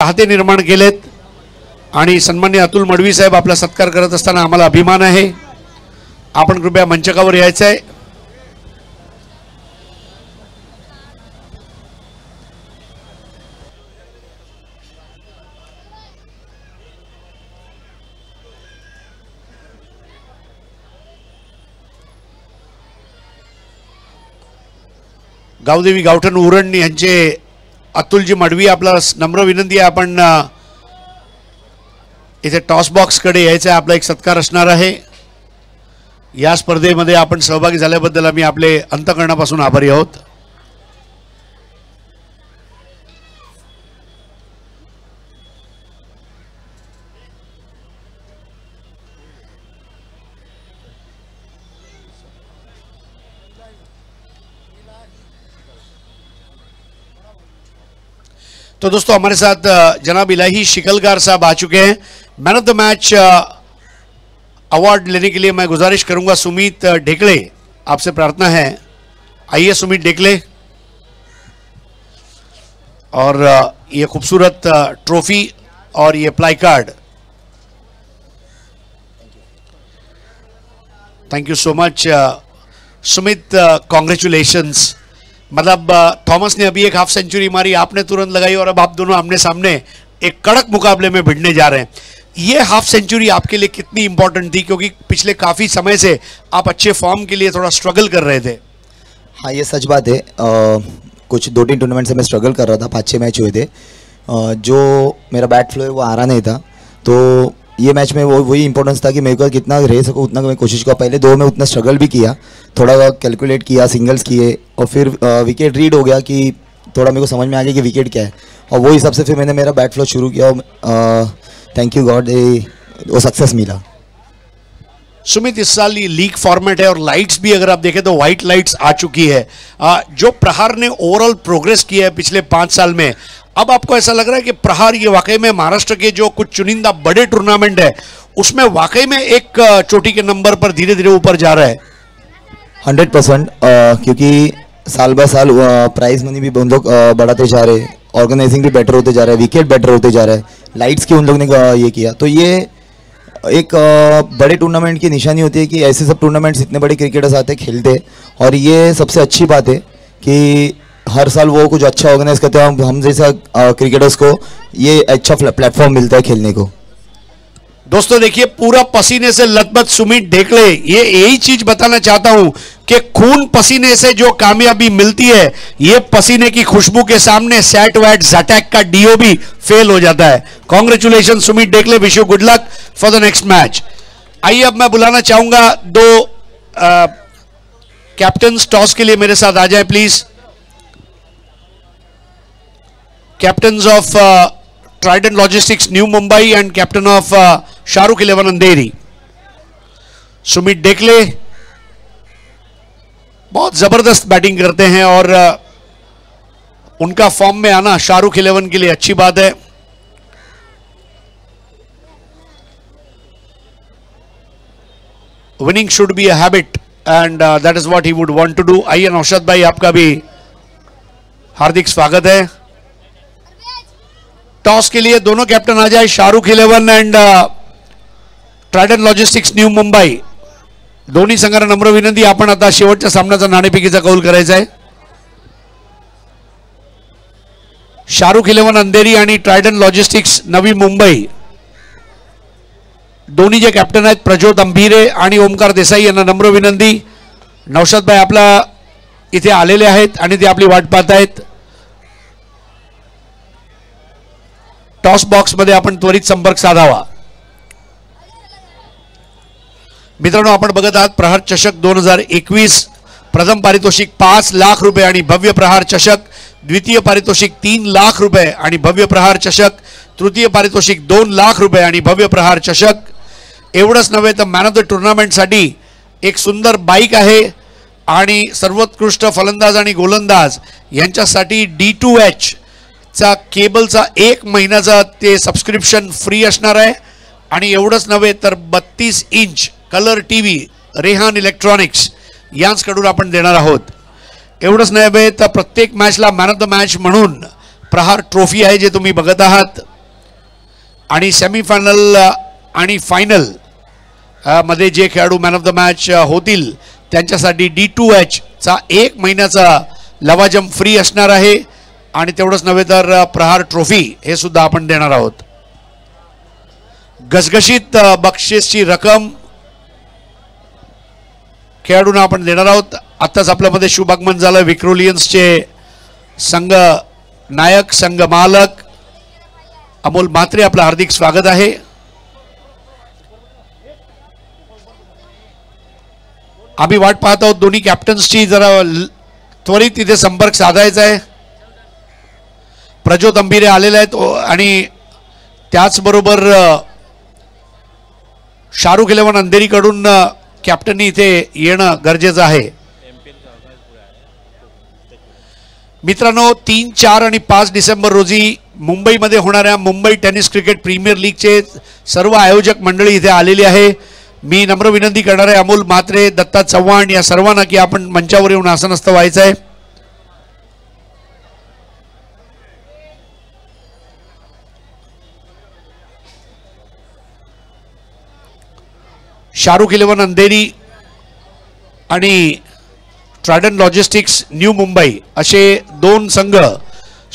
चाहते निर्माण केलेत आणि सन्माननीय अतुल मडवी साहेब आपला सत्कार करत असताना आम्हाला अभिमान आहे. आपण कृपया मंचकावर यायचं आहे. गावदेवी गावठण उरण यांचे अतुलजी मडवी आपला नम्र विनंती आहे आपण इथे टॉस बॉक्स कडे यायचं आहे. आपला एक सत्कार असणार आहे. या स्पर्धेमध्ये आपण सहभागी झाल्याबद्दल आम्ही आपले अंतःकरणापासून आभारी आहोत. तो दोस्तों हमारे साथ जनाब इलाही शिकलगार साहब आ चुके हैं. Man of the match award लेने के लिए मैं गुजारिश करूंगा सुमित ढेकले, आपसे प्रार्थना है. आइए सुमित ढेकले. और ये खूबसूरत ट्रॉफी और ये ply card. Thank you so much Sumit. Congratulations. मतलब थॉमस ने अभी एक हाफ सेंचुरी मारी, आपने तुरंत लगाई और अब आप दोनों आमने सामने एक कड़क मुकाबले में भिड़ने जा रहे हैं. ये हाफ सेंचुरी आपके लिए कितनी इंपॉर्टेंट थी, क्योंकि पिछले काफ़ी समय से आप अच्छे फॉर्म के लिए थोड़ा स्ट्रगल कर रहे थे? हाँ, ये सच बात है. कुछ 2-3 टूर्नामेंट से मैं स्ट्रगल कर रहा था. 5-6 मैच हुए थे. जो मेरा बैट फ्लो है वो आ रहा नहीं था. तो ये मैच में वही इंपॉर्टेंस था कि मेरे को कितना रह सकूँ उतना मैं कोशिश किया. पहले 2 में उतना स्ट्रगल भी किया, थोड़ा कैलकुलेट किया, सिंगल्स किए और फिर विकेट रीड हो गया कि थोड़ा मेरे को समझ में आ गया कि विकेट क्या है, और वो हिसाब से फिर मैंने मेरा बैट फ्लो शुरू किया. थैंक यू गॉड, वो सक्सेस मिला. सुमित, इस साल ये लीग फॉर्मेट है और लाइट्स भी अगर आप देखें तो व्हाइट लाइट्स आ चुकी है. जो प्रहार ने ओवरऑल प्रोग्रेस किया है पिछले 5 साल में, अब आपको ऐसा लग रहा है कि प्रहार ये वाकई में महाराष्ट्र के जो कुछ चुनिंदा बड़े टूर्नामेंट है उसमें वाकई में एक चोटी के नंबर पर धीरे धीरे ऊपर जा रहा है? 100%. क्योंकि साल बाय साल प्राइज मनी भी उन लोग बढ़ाते जा रहे हैं, ऑर्गेनाइजिंग भी बेटर होते जा रहा है, विकेट बेटर होते जा रहा है, लाइट्स की उन लोग ने ये किया. तो ये एक बड़े टूर्नामेंट की निशानी होती है कि ऐसे सब टूर्नामेंट्स इतने बड़े क्रिकेटर्स आते खेलते हैं. और ये सबसे अच्छी बात है कि हर साल वो कुछ अच्छा ऑर्गेनाइज करते हैं. हम जैसा क्रिकेटर्स को ये अच्छा प्लेटफॉर्म मिलता है खेलने को. दोस्तों देखिए, पूरा पसीने से लथपथ सुमित ढेकले, ये यही चीज बताना चाहता हूं कि खून पसीने से जो कामयाबी मिलती है, ये पसीने की खुशबू के सामने सैट वैट जटैक का डीओ भी फेल हो जाता है. Congratulation Sumit Dhekle, wish you good luck for the next match. आइए अब मैं बुलाना चाहूंगा 2 कैप्टन टॉस के लिए मेरे साथ आ जाए please. Captains of Trident logistics new Mumbai end captain of Shahrukh 11 Andheri. Sumit Dhekle बहुत जबरदस्त बैटिंग करते हैं और उनका फॉर्म में आना शाहरुख 11 के लिए अच्छी बात है. Winning should be a habit and that is what he would want to do. आइए नौशाद भाई, आपका भी हार्दिक स्वागत है. टॉस के लिए दोनों कैप्टन आ जाए, Shahrukh 11 end Trident logistics new Mumbai. दोन्ही संघांना नम्र विनंती, आपण आता शेवटच्या सामन्याचा नाणेफेकीचा कौल करायचा आहे. शाहरुख 11 अंधेरी आणि ट्रायडंट लॉजिस्टिक्स नवी मुंबई, दोन्ही जे कॅप्टन आहेत प्रज्योत अंभिरे आणि ओमकार देसाई यांना नम्र विनंती. नौशाद भाई आपला इथे आलेले आहेत आणि ते आपली वाट पाहत आहेत. टॉस बॉक्स मध्ये आपण त्वरित संपर्क साधावा. मित्रांनो, आपण बघत आहात प्रहार चषक 2021. प्रथम पारितोषिक 5 लाख रुपये आणि भव्य प्रहार चषक. द्वितीय पारितोषिक 3 लाख रुपये आणि भव्य प्रहार चषक. तृतीय पारितोषिक 2 लाख रुपये आणि भव्य प्रहार चषक. एवढंच नव्हे तर मॅन ऑफ द टुर्नामेंटसाठी एक सुंदर बाईक आहे आणि सर्वोत्कृष्ट फलंदाज आणि गोलंदाज यांच्यासाठी D2H चा केबलचा 1 महिन्याचा ते सबस्क्रिप्शन फ्री असणार आहे. आणि एवढंच नव्हे तर 32 inch colour TV Rehan electronics यांच्याकडून आपण देणार आहोत. एवढंच नव्हे तर प्रत्येक मॅचला मॅन ऑफ द मॅच म्हणून प्रहार ट्रॉफी आहे जे तुम्ही बघत आहात. आणि सेमीफायनल आणि फायनल मध्ये जे खेळाडू मॅन ऑफ द मॅच होतील त्यांच्यासाठी D2H चा 1 महिन्याचा लवाजम फ्री असणार आहे. आणि तेवढंच नव्हे तर प्रहार ट्रॉफी हे सुद्धा आपण देणार आहोत. घसघशीत बक्षीसची रक्कम खेळाडूंना आपण देणार आहोत. आत्ताच आपल्यामध्ये शुभागमन झालं. विक्रोलियन्सचे संघ नायक संघ मालक अमोल म्हात्रे आपलं हार्दिक स्वागत आहे. आम्ही वाट पाहत आहोत दोन्ही कॅप्टन्सची. जरा त्वरित तिथे संपर्क साधायचा आहे. प्रज्योत अंबिरे आलेले आहेत आणि त्याचबरोबर शाहरुख 11 अंधेरीकडून कॅप्टननी इथे येणं गरजेचं आहे. मित्रांनो 3, 4 आणि 5 डिसेंबर रोजी मुंबईमध्ये होणाऱ्या मुंबई टेनिस क्रिकेट प्रीमियर लीगचे सर्व आयोजक मंडळी इथे आलेली आहे. मी नम्र विनंती करणार आहे अमोल म्हात्रे, दत्ता चव्हाण या सर्वांना की आपण मंचावर येऊन आसनस्थ व्हायचं आहे. शाहरुख 11 अंधेरी आणि ट्रायडन लॉजिस्टिक्स न्यू मुंबई असे 2 संघ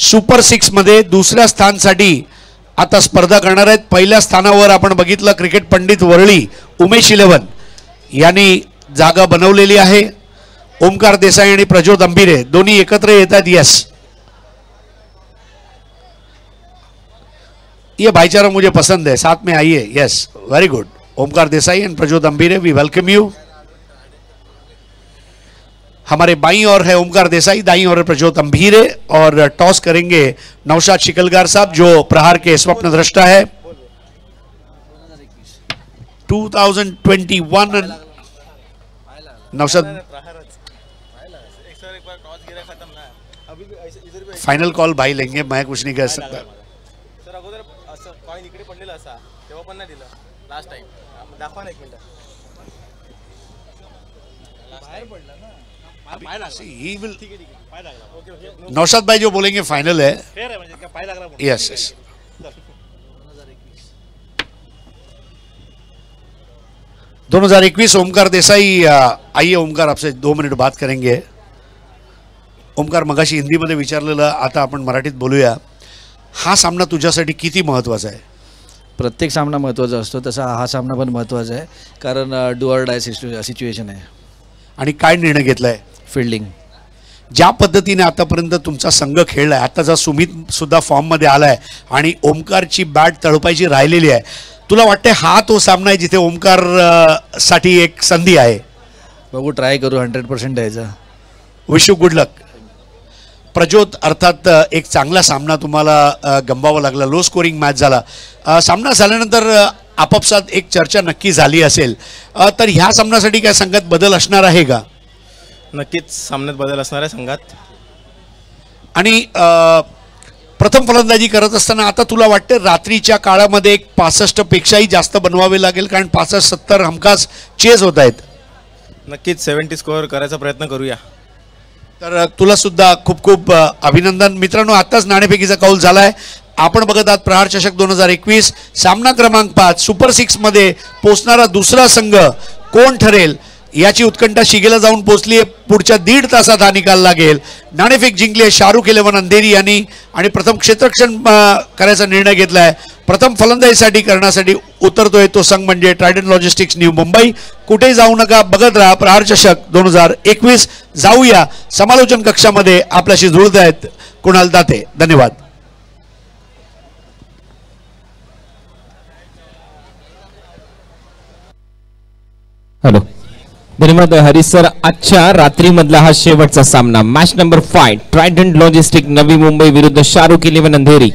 सुपर 6 मध्ये दुसऱ्या स्थानासाठी आता स्पर्धा करणार आहेत. पहिल्या स्थानावर आपण बघितलं क्रिकेट पंडित वरळी उमेश 11 यांनी जागा बनवलेली आहे. ओमकार देसाई आणि प्रज्योत अंबिरे दोन्ही एकत्र येतात. यस, ये भाईचारा मुझे पसंद है, साथ में आइए. Yes, very good. Omkar Desai and Prajyot Ambire, we welcome you. हमारे बाईं ओर है ओमकार देसाई, दाईं ओर है प्रज्योत अंबिरे और टॉस करेंगे नौशाद शिकलगार साहब जो प्रहार के स्वप्न दृष्टा है. 2021 नौशाद फाइनल कॉल भाई लेंगे, मैं कुछ नहीं कह सकता. सर अगोदर असं कॉइन इकडे पडलेला असा तेव्हा पण नाही दिलं लास्ट टाइम. दाखवा ना एक मिनिट. बाहेर पडला ना. He will. नौशाद भाई जो बोलेंगे फाइनल है. फेअर आहे म्हणजे काय पाय लागला. Yes yes. 2021 ओमकार देसाई. आइए ओमकार, आपसे 2 मिनिट बात करेंगे. ओमकार, मगाशी हिंदीमध्ये विचारलेलं, आता आपण मराठीत बोलूया. हा सामना तुझ्यासाठी किती महत्त्वाचा आहे? प्रत्येक सामना महत्त्वाचा असतो, तसा हा सामना पण महत्त्वाचा आहे. कारण डू ऑर डाय सिच्युएशन आहे. आणि काय निर्णय घेतलाय? फिल्डिंग. ज्या पद्धतीने आतापर्यंत तुमचा संघ खेळलाय, आताचा सुमित सुद्धा फॉर्ममध्ये आलाय आणि ओमकारची बॅट तळपायची राहिलेली आहे, तुला वाटते हा तो सामना आहे जिथे ओमकार साठी एक संधी आहे? बघू, ट्राय करू, 100% द्यायचा. विश यू गुड लक. प्रज्योत, अर्थात एक चांगला सामना तुम्हाला गमवावा लागला, लो स्कोरिंग मॅच झाला. सामना झाल्यानंतर आपापसात एक चर्चा नक्की झाली असेल, तर ह्या सामन्यासाठी काय संघात बदल असणार आहे का? नक्कीच सामन्यात बदल असणार आहे संघात. आणि प्रथम फलंदाजी करत असताना आता तुला वाटतं रात्रीच्या काळामध्ये एक 65 पेक्षाही जास्त बनवावे लागेल, कारण 65-70 हमखास चेज होत आहेत. नक्कीच 70 स्कोअर करायचा प्रयत्न करूया. तर तुला सुद्धा खूप खूप अभिनंदन. मित्रांनो, आताच नाणेफेकीचा कौल झालाय. आपण बघत आहात प्रहार चषक 2021 सामना क्रमांक 5. सुपर 6 मध्ये पोहोचणारा दुसरा संघ कोण ठरेल याची उत्कंठा शिगेला जाऊन पोहोचली आहे. पुढच्या 1.5 तासात हा निकाल लागेल. नाणेफेक जिंकली शाहरुख 11 अंधेरी यांनी आणि प्रथम क्षेत्ररक्षण करायचा निर्णय घेतलाय. प्रथम फलंदाजीसाठी करण्यासाठी उतरतोय तो संघ म्हणजे ट्रायडन लॉजिस्टिक्स न्यू मुंबई. कुठेही जाऊ नका, बघत राहा प्रहार चषक 2021. जाऊया समालोचन कक्षामध्ये. आपल्याशी जुळत आहेत कुणाल दाते. धन्यवाद. हॅलो, धन्यवाद हरीश सर. आजच्या रात्रीमधला हा शेवटचा सामना, match number 5, Trident logistic Navi Mumbai विरुद्ध शाहरुख 11 अंधेरी.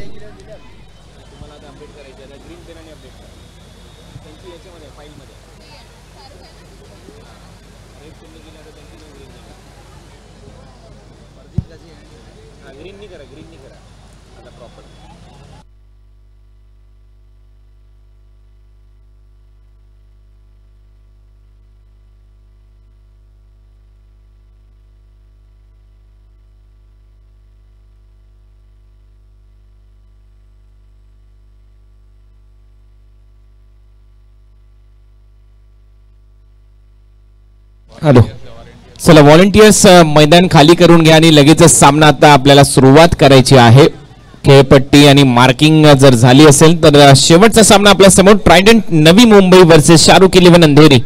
हॅलो. चला व्हॉलेंटियर्स मैदान खाली करून घ्या आणि लगेचच सामना आता आपल्याला सुरुवात करायची आहे. खेळपट्टी आणि मार्किंग जर झाली असेल तर शेवटचा सामना आपल्या समोर Trident Navi Mumbai versus Shahrukh 11 Andheri.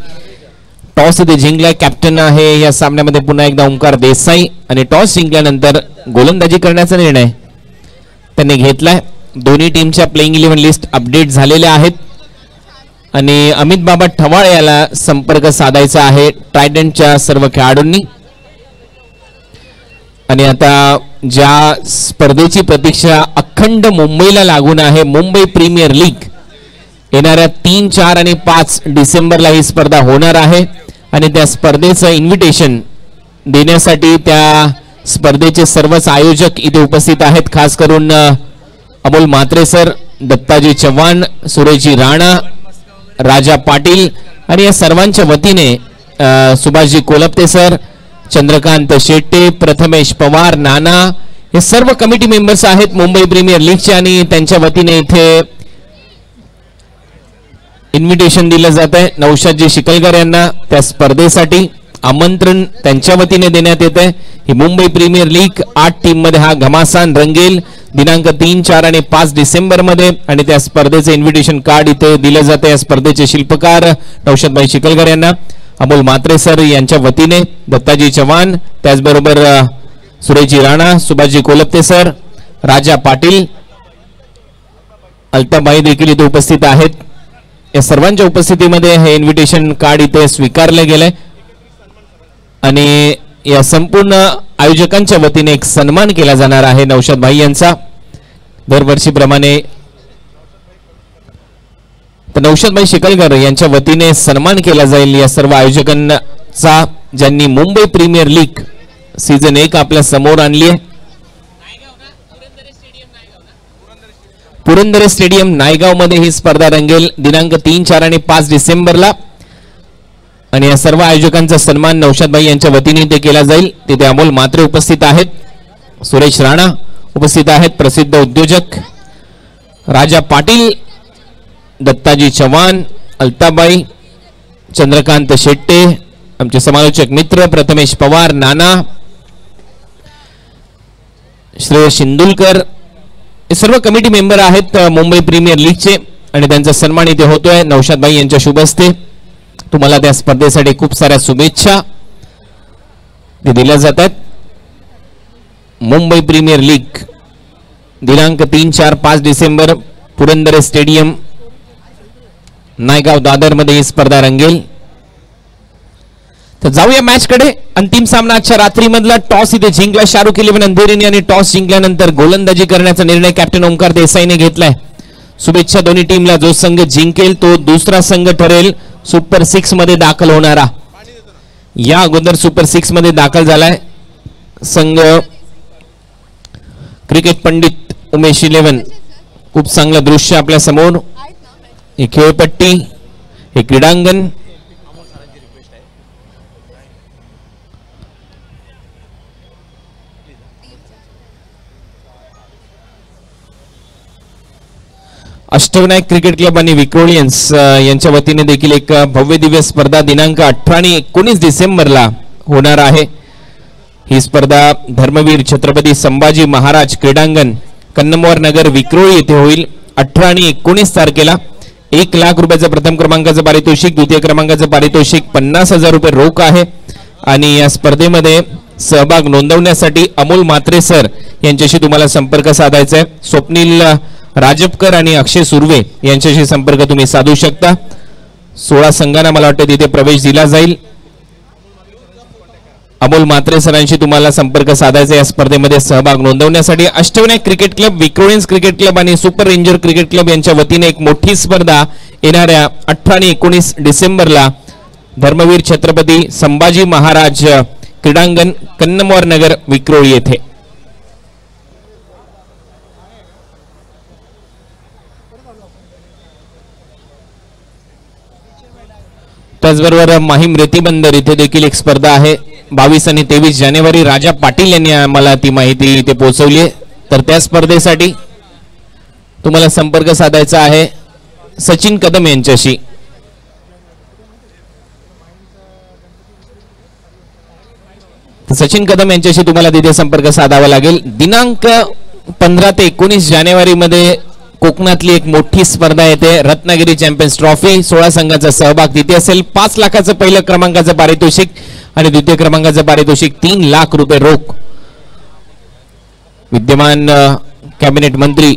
Toss इथे जिंकलाय. कॅप्टन आहे या सामन्यामध्ये पुन्हा एकदा ओंकार देसाई आणि टॉस जिंकल्यानंतर गोलंदाजी करण्याचा निर्णय त्यांनी घेतलाय. दोन्ही टीमच्या प्लेइंग 11 लिस्ट अपडेट झालेल्या आहेत आणि अमित बाबा ठवाळ याला संपर्क साधायचा आहे ट्रायडंटच्या सर्व खेळाडूंनी. आणि आता ज्या स्पर्धेची प्रतीक्षा अखंड मुंबईला लागून आहे, मुंबई प्रीमियर लीग, येणाऱ्या 3, 4 आणि 5 डिसेंबरला ही स्पर्धा होणार आहे आणि त्या स्पर्धेचं इन्व्हिटेशन देण्यासाठी त्या स्पर्धेचे सर्वच आयोजक इथे उपस्थित आहेत. खास करून अमोल म्हात्रे सर, दत्ताजी चव्हाण, सुरेशजी राणा, राजा पाटील आणि या सर्वांच्या वतीने सुभाषजी कोलपते सर, चंद्रकांत शेट्टे, प्रथमेश पवार, नाना हे सर्व कमिटी मेंबर्स आहेत मुंबई प्रीमियर लीगचे आणि त्यांच्या वतीने इथे इन्व्हिटेशन दिलं जात आहे. नौशादजी शिकलकर यांना त्या स्पर्धेसाठी आमंत्रण त्यांच्या वतीने देण्यात येत आहे. ही मुंबई प्रीमियर लीग 8 टीम मध्ये हा घमासान रंगेल दिनांक 3, 4 आणि 5 डिसेंबर मध्ये आणि त्या स्पर्धेचे इन्व्हिटेशन कार्ड इथे दिलं जाते. या स्पर्धेचे शिल्पकार नौशादभाई शिकलकर यांना अमोल म्हात्रे सर यांच्या वतीने, दत्ताजी चव्हाण, त्याचबरोबर सुरेशजी राणा, सुभाषजी कोलपते सर, राजा पाटील, अल्ताबाई देखील इथे उपस्थित आहेत. या सर्वांच्या उपस्थितीमध्ये हे इन्व्हिटेशन कार्ड इथे स्वीकारले गेले आणि या संपूर्ण आयोजकांच्या वतीने एक सन्मान केला जाणार आहे नौशाद भाई यांचा दरवर्षीप्रमाणे. तर नौशादभाई शिकलकर यांच्या वतीने सन्मान केला जाईल या सर्व आयोजकांचा ज्यांनी मुंबई प्रीमियर लीग सीझन 1 आपल्या समोर आणली आहे. पुरंदरे स्टेडियम नायगाव मध्ये ही स्पर्धा रंगेल दिनांक 3, 4 आणि 5 डिसेंबरला आणि या सर्व आयोजकांचा सन्मान नौशादभाई यांच्या वतीने ते केला जाईल. तिथे अमोल म्हात्रे उपस्थित आहेत, सुरेश राणा उपस्थित आहेत, प्रसिद्ध उद्योजक राजा पाटील, दत्ताजी चव्हाण, अल्ताबाई, चंद्रकांत शेट्टे, आमचे समालोचक मित्र प्रथमेश पवार, नाना, श्रेयस शिंदुलकर हे सर्व कमिटी मेंबर आहेत मुंबई प्रीमियर लीगचे आणि त्यांचा सन्मान इथे होतोय नौशादभाई यांच्या शुभ हस्ते. तुम्हाला त्या स्पर्धेसाठी खूप साऱ्या शुभेच्छा दिल्या जातात. मुंबई प्रीमियर लीग दिनांक 3, 4, 5 डिसेंबर पुरंदरे स्टेडियम नायगाव दादर मध्ये ही स्पर्धा रंगेल. तर जाऊया मॅच कडे. अंतिम सामना आजच्या रात्री मधला. टॉस इथे जिंकला शाहरुख 11 अंधेरीने आणि टॉस जिंकल्यानंतर गोलंदाजी करण्याचा निर्णय कॅप्टन ओंकार देसाईने घेतलाय. शुभेच्छा दोन्ही टीमला. जो संघ जिंकेल तो दुसरा संघ ठरेल सुपर 6 मध्ये दाखल होणारा. या अगोदर सुपर 6 मध्ये दाखल झालाय संघ क्रिकेट पंडित उमेश 11. खूप चांगलं दृश्य आपल्या समोर. ही खेळपट्टी, हे क्रीडांगण, अष्टविनायक क्रिकेट क्लब आणि विक्रोलियन्स यांच्या वतीने देखील एक भव्य दिव्य स्पर्धा दिनांक 18 आणि 19 डिसेंबरला होणार आहे. ही स्पर्धा धर्मवीर छत्रपती संभाजी महाराज क्रीडांगण कन्नमवार नगर विक्रोळी येथे होईल 18 आणि 19 तारखेला. 1 लाख रुपयाचं प्रथम क्रमांकाचं पारितोषिक, द्वितीय क्रमांकाचं पारितोषिक 50,000 रुपये रोख आहे. आणि या स्पर्धेमध्ये सहभाग नोंदवण्यासाठी अमोल म्हात्रे सर यांच्याशी तुम्हाला संपर्क साधायचा आहे. स्वप्नील राजपकर आणि अक्षय सुर्वे यांच्याशी संपर्क तुम्ही साधू शकता. 16 संघांना मला वाटतं तिथे प्रवेश दिला जाईल. अमोल म्हात्रे सरांशी तुम्हाला संपर्क साधायचा या स्पर्धेमध्ये सहभाग नोंदवण्यासाठी. Ashtavinayak cricket club, Vikrolians cricket club आणि सुपर रेंजर क्रिकेट क्लब यांच्या वतीने एक मोठी स्पर्धा येणाऱ्या 18 आणि 19 डिसेंबरला धर्मवीर छत्रपती संभाजी महाराज क्रीडांगण कन्नमवार नगर विक्रोळी येथे. त्याचबरोबर माहीम रेती बंदर इथे देखील एक स्पर्धा आहे 22 आणि 23 जानेवारी. राजा पाटील यांनी मला ती माहिती इथे पोहोचवली आहे. तर त्या स्पर्धेसाठी तुम्हाला संपर्क साधायचा आहे सचिन कदम यांच्याशी. तर सचिन कदम यांच्याशी तुम्हाला तिथे संपर्क साधावा लागेल. दिनांक 15 ते 19 जानेवारीमध्ये कोकणातली एक मोठी स्पर्धा येते, रत्नागिरी चॅम्पियन्स ट्रॉफी. 16 संघांचा सहभाग तिथे असेल. 5 लाखाचं पहिलं क्रमांकाचं पारितोषिक आणि द्वितीय क्रमांकाचं पारितोषिक 3 लाख रुपये रोख. विद्यमान कॅबिनेट मंत्री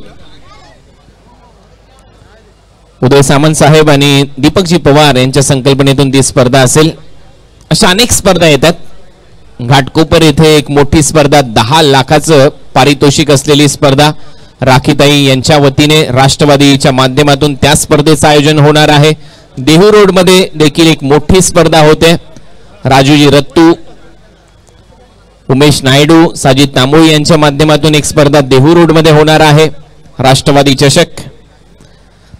उदय सामंत साहेब आणि दीपकजी पवार यांच्या संकल्पनेतून ती स्पर्धा असेल. अशा अनेक स्पर्धा येतात. घाटकोपर येथे एक मोठी स्पर्धा, 10 लाखाचं पारितोषिक असलेली स्पर्धा राखीताई यांच्या वतीने राष्ट्रवादीच्या माध्यमातून त्या स्पर्धेचं आयोजन होणार आहे. देहू रोड मध्ये देखील एक मोठी स्पर्धा होते. राजूजी रत्तू, उमेश नायडू, साजिद तांबोळी यांच्या माध्यमातून एक स्पर्धा देहू रोड मध्ये होणार आहे, राष्ट्रवादी चषक.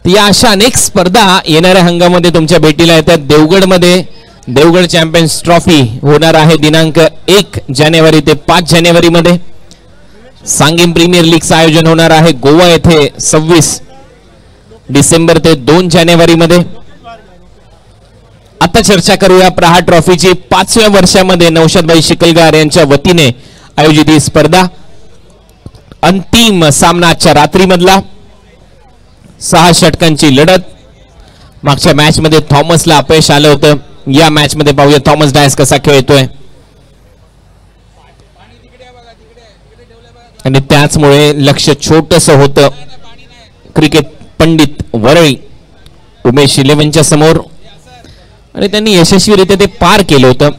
या अशा अनेक स्पर्धा येणाऱ्या हंगामामध्ये तुमच्या भेटीला येतात. देवगडमध्ये देवगड चॅम्पियन्स ट्रॉफी होणार आहे दिनांक 1 जानेवारी ते 5 जानेवारी मध्ये. सांगेम प्रीमियर लीगचं आयोजन होणार आहे गोवा येथे 26 डिसेंबर ते 2 जानेवारी मध्ये. आता चर्चा करूया प्रहार ट्रॉफीची. 5व्या वर्षामध्ये नौशादभाई शिकलगार यांच्या वतीने आयोजित ही स्पर्धा. अंतिम सामना आजच्या रात्रीमधला, 6 षटकांची लढत. मागच्या मॅच मध्ये थॉमसला अपयश आलं होतं. या मॅच मध्ये पाहूया थॉमस डायस कसा खेळतोय. आणि त्याचमुळे लक्ष छोटस होतं क्रिकेट पंडित वरळी उमेश 11च्या समोर आणि त्यांनी यशस्वीरित्या ते पार केलं होतं.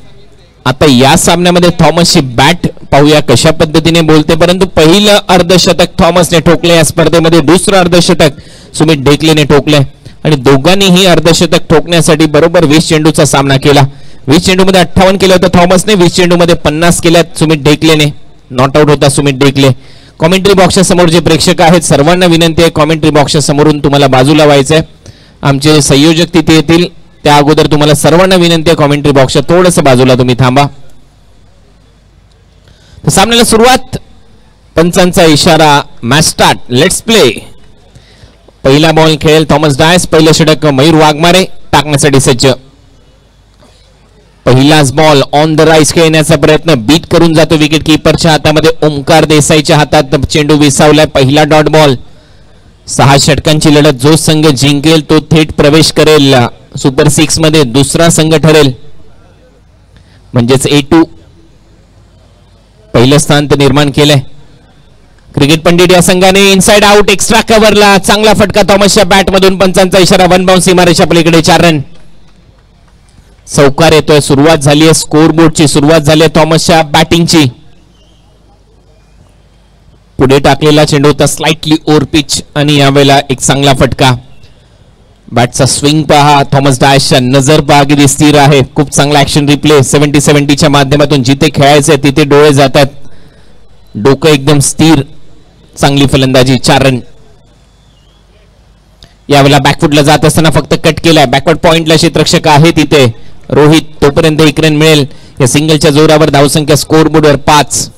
आता या सामन्यामध्ये थॉमसची बॅट पाहूया कशा पद्धतीने बोलते. परंतु पहिलं अर्धशतक थॉमसने ठोकले या स्पर्धेमध्ये, दुसरं अर्धशतक सुमित ढेकलेने ठोकले आणि दोघांनीही अर्धशतक ठोकण्यासाठी बरोबर 20 चेंडूचा सामना केला. 20 चेंडूमध्ये 58 केलं होतं थॉमसने, 20 चेंडूमध्ये 50 केल्यात सुमित ढेकलेने. नॉट आउट होता सुमित ढेकले. कॉमेंट्री बॉक्सच्या समोर जे प्रेक्षक आहेत सर्वांना विनंती आहे, कॉमेंट्री बॉक्सच्या समोरून तुम्हाला बाजूला व्हायचंय. आमचे संयोजक तिथे येतील त्या अगोदर तुम्हाला सर्वांना विनंती आहे, कॉमेंट्री बॉक्सच्या थोडंसं बाजूला तुम्ही थांबा. सामन्याला सुरुवात, पंचांचा इशारा, मॅच स्टार्ट, लेट्स प्ले. पहिला बॉल खेळेल थॉमस डायस. पहिलं षटक मयूर वाघमारे टाकण्यासाठी सज्ज. पहिलाच बॉल ऑन द राईस खेळण्याचा प्रयत्न, बीट करून जातो विकेट किपरच्या हातामध्ये. ओमकार देसाईच्या हातात चेंडू विसावलाय. पहिला डॉट बॉल. 6 षटकांची लढत. जो संघ जिंकेल तो थेट प्रवेश करेल सुपर 6 मध्ये. दुसरा संघ ठरेल म्हणजेच A2. पहिलं स्थान तर निर्माण केलंय क्रिकेट पंडित या संघाने. इनसाइड आउट, एक्स्ट्रा कव्हरला चांगला फटका थॉमसच्या बॅट मधून. पंचांचा इशारा, 1 बाउन्स सीमारेषा पलीकडे 4 रन. चौकार येतोय. सुरुवात झाली आहे स्कोर बोर्डची, सुरुवात झाली आहे थॉमसच्या बॅटिंगची. पुढे टाकलेला चेंडू होता स्लाइटली ओव्हर पिच आणि यावेळेला एक चांगला फटका. बॅटचा स्विंग पहा, थॉमस डायसच्या नजर पहा किती स्थिर आहे. खूप चांगला ऍक्शन रिप्ले 70-70च्या माध्यमातून. जिथे खेळायचंय तिथे डोळे जातात, डोकं एकदम स्थिर. चांगली फलंदाजी, 4 रन. यावेळेला बॅकफुटला जात असताना फक्त कट केलाय. बॅकवर्ड पॉइंटला क्षेत्ररक्षक आहे तिथे रोहित, तोपर्यंत 1 रन मिळेल. या सिंगलच्या जोरावर धावसंख्या स्कोर बोर्डवर 5.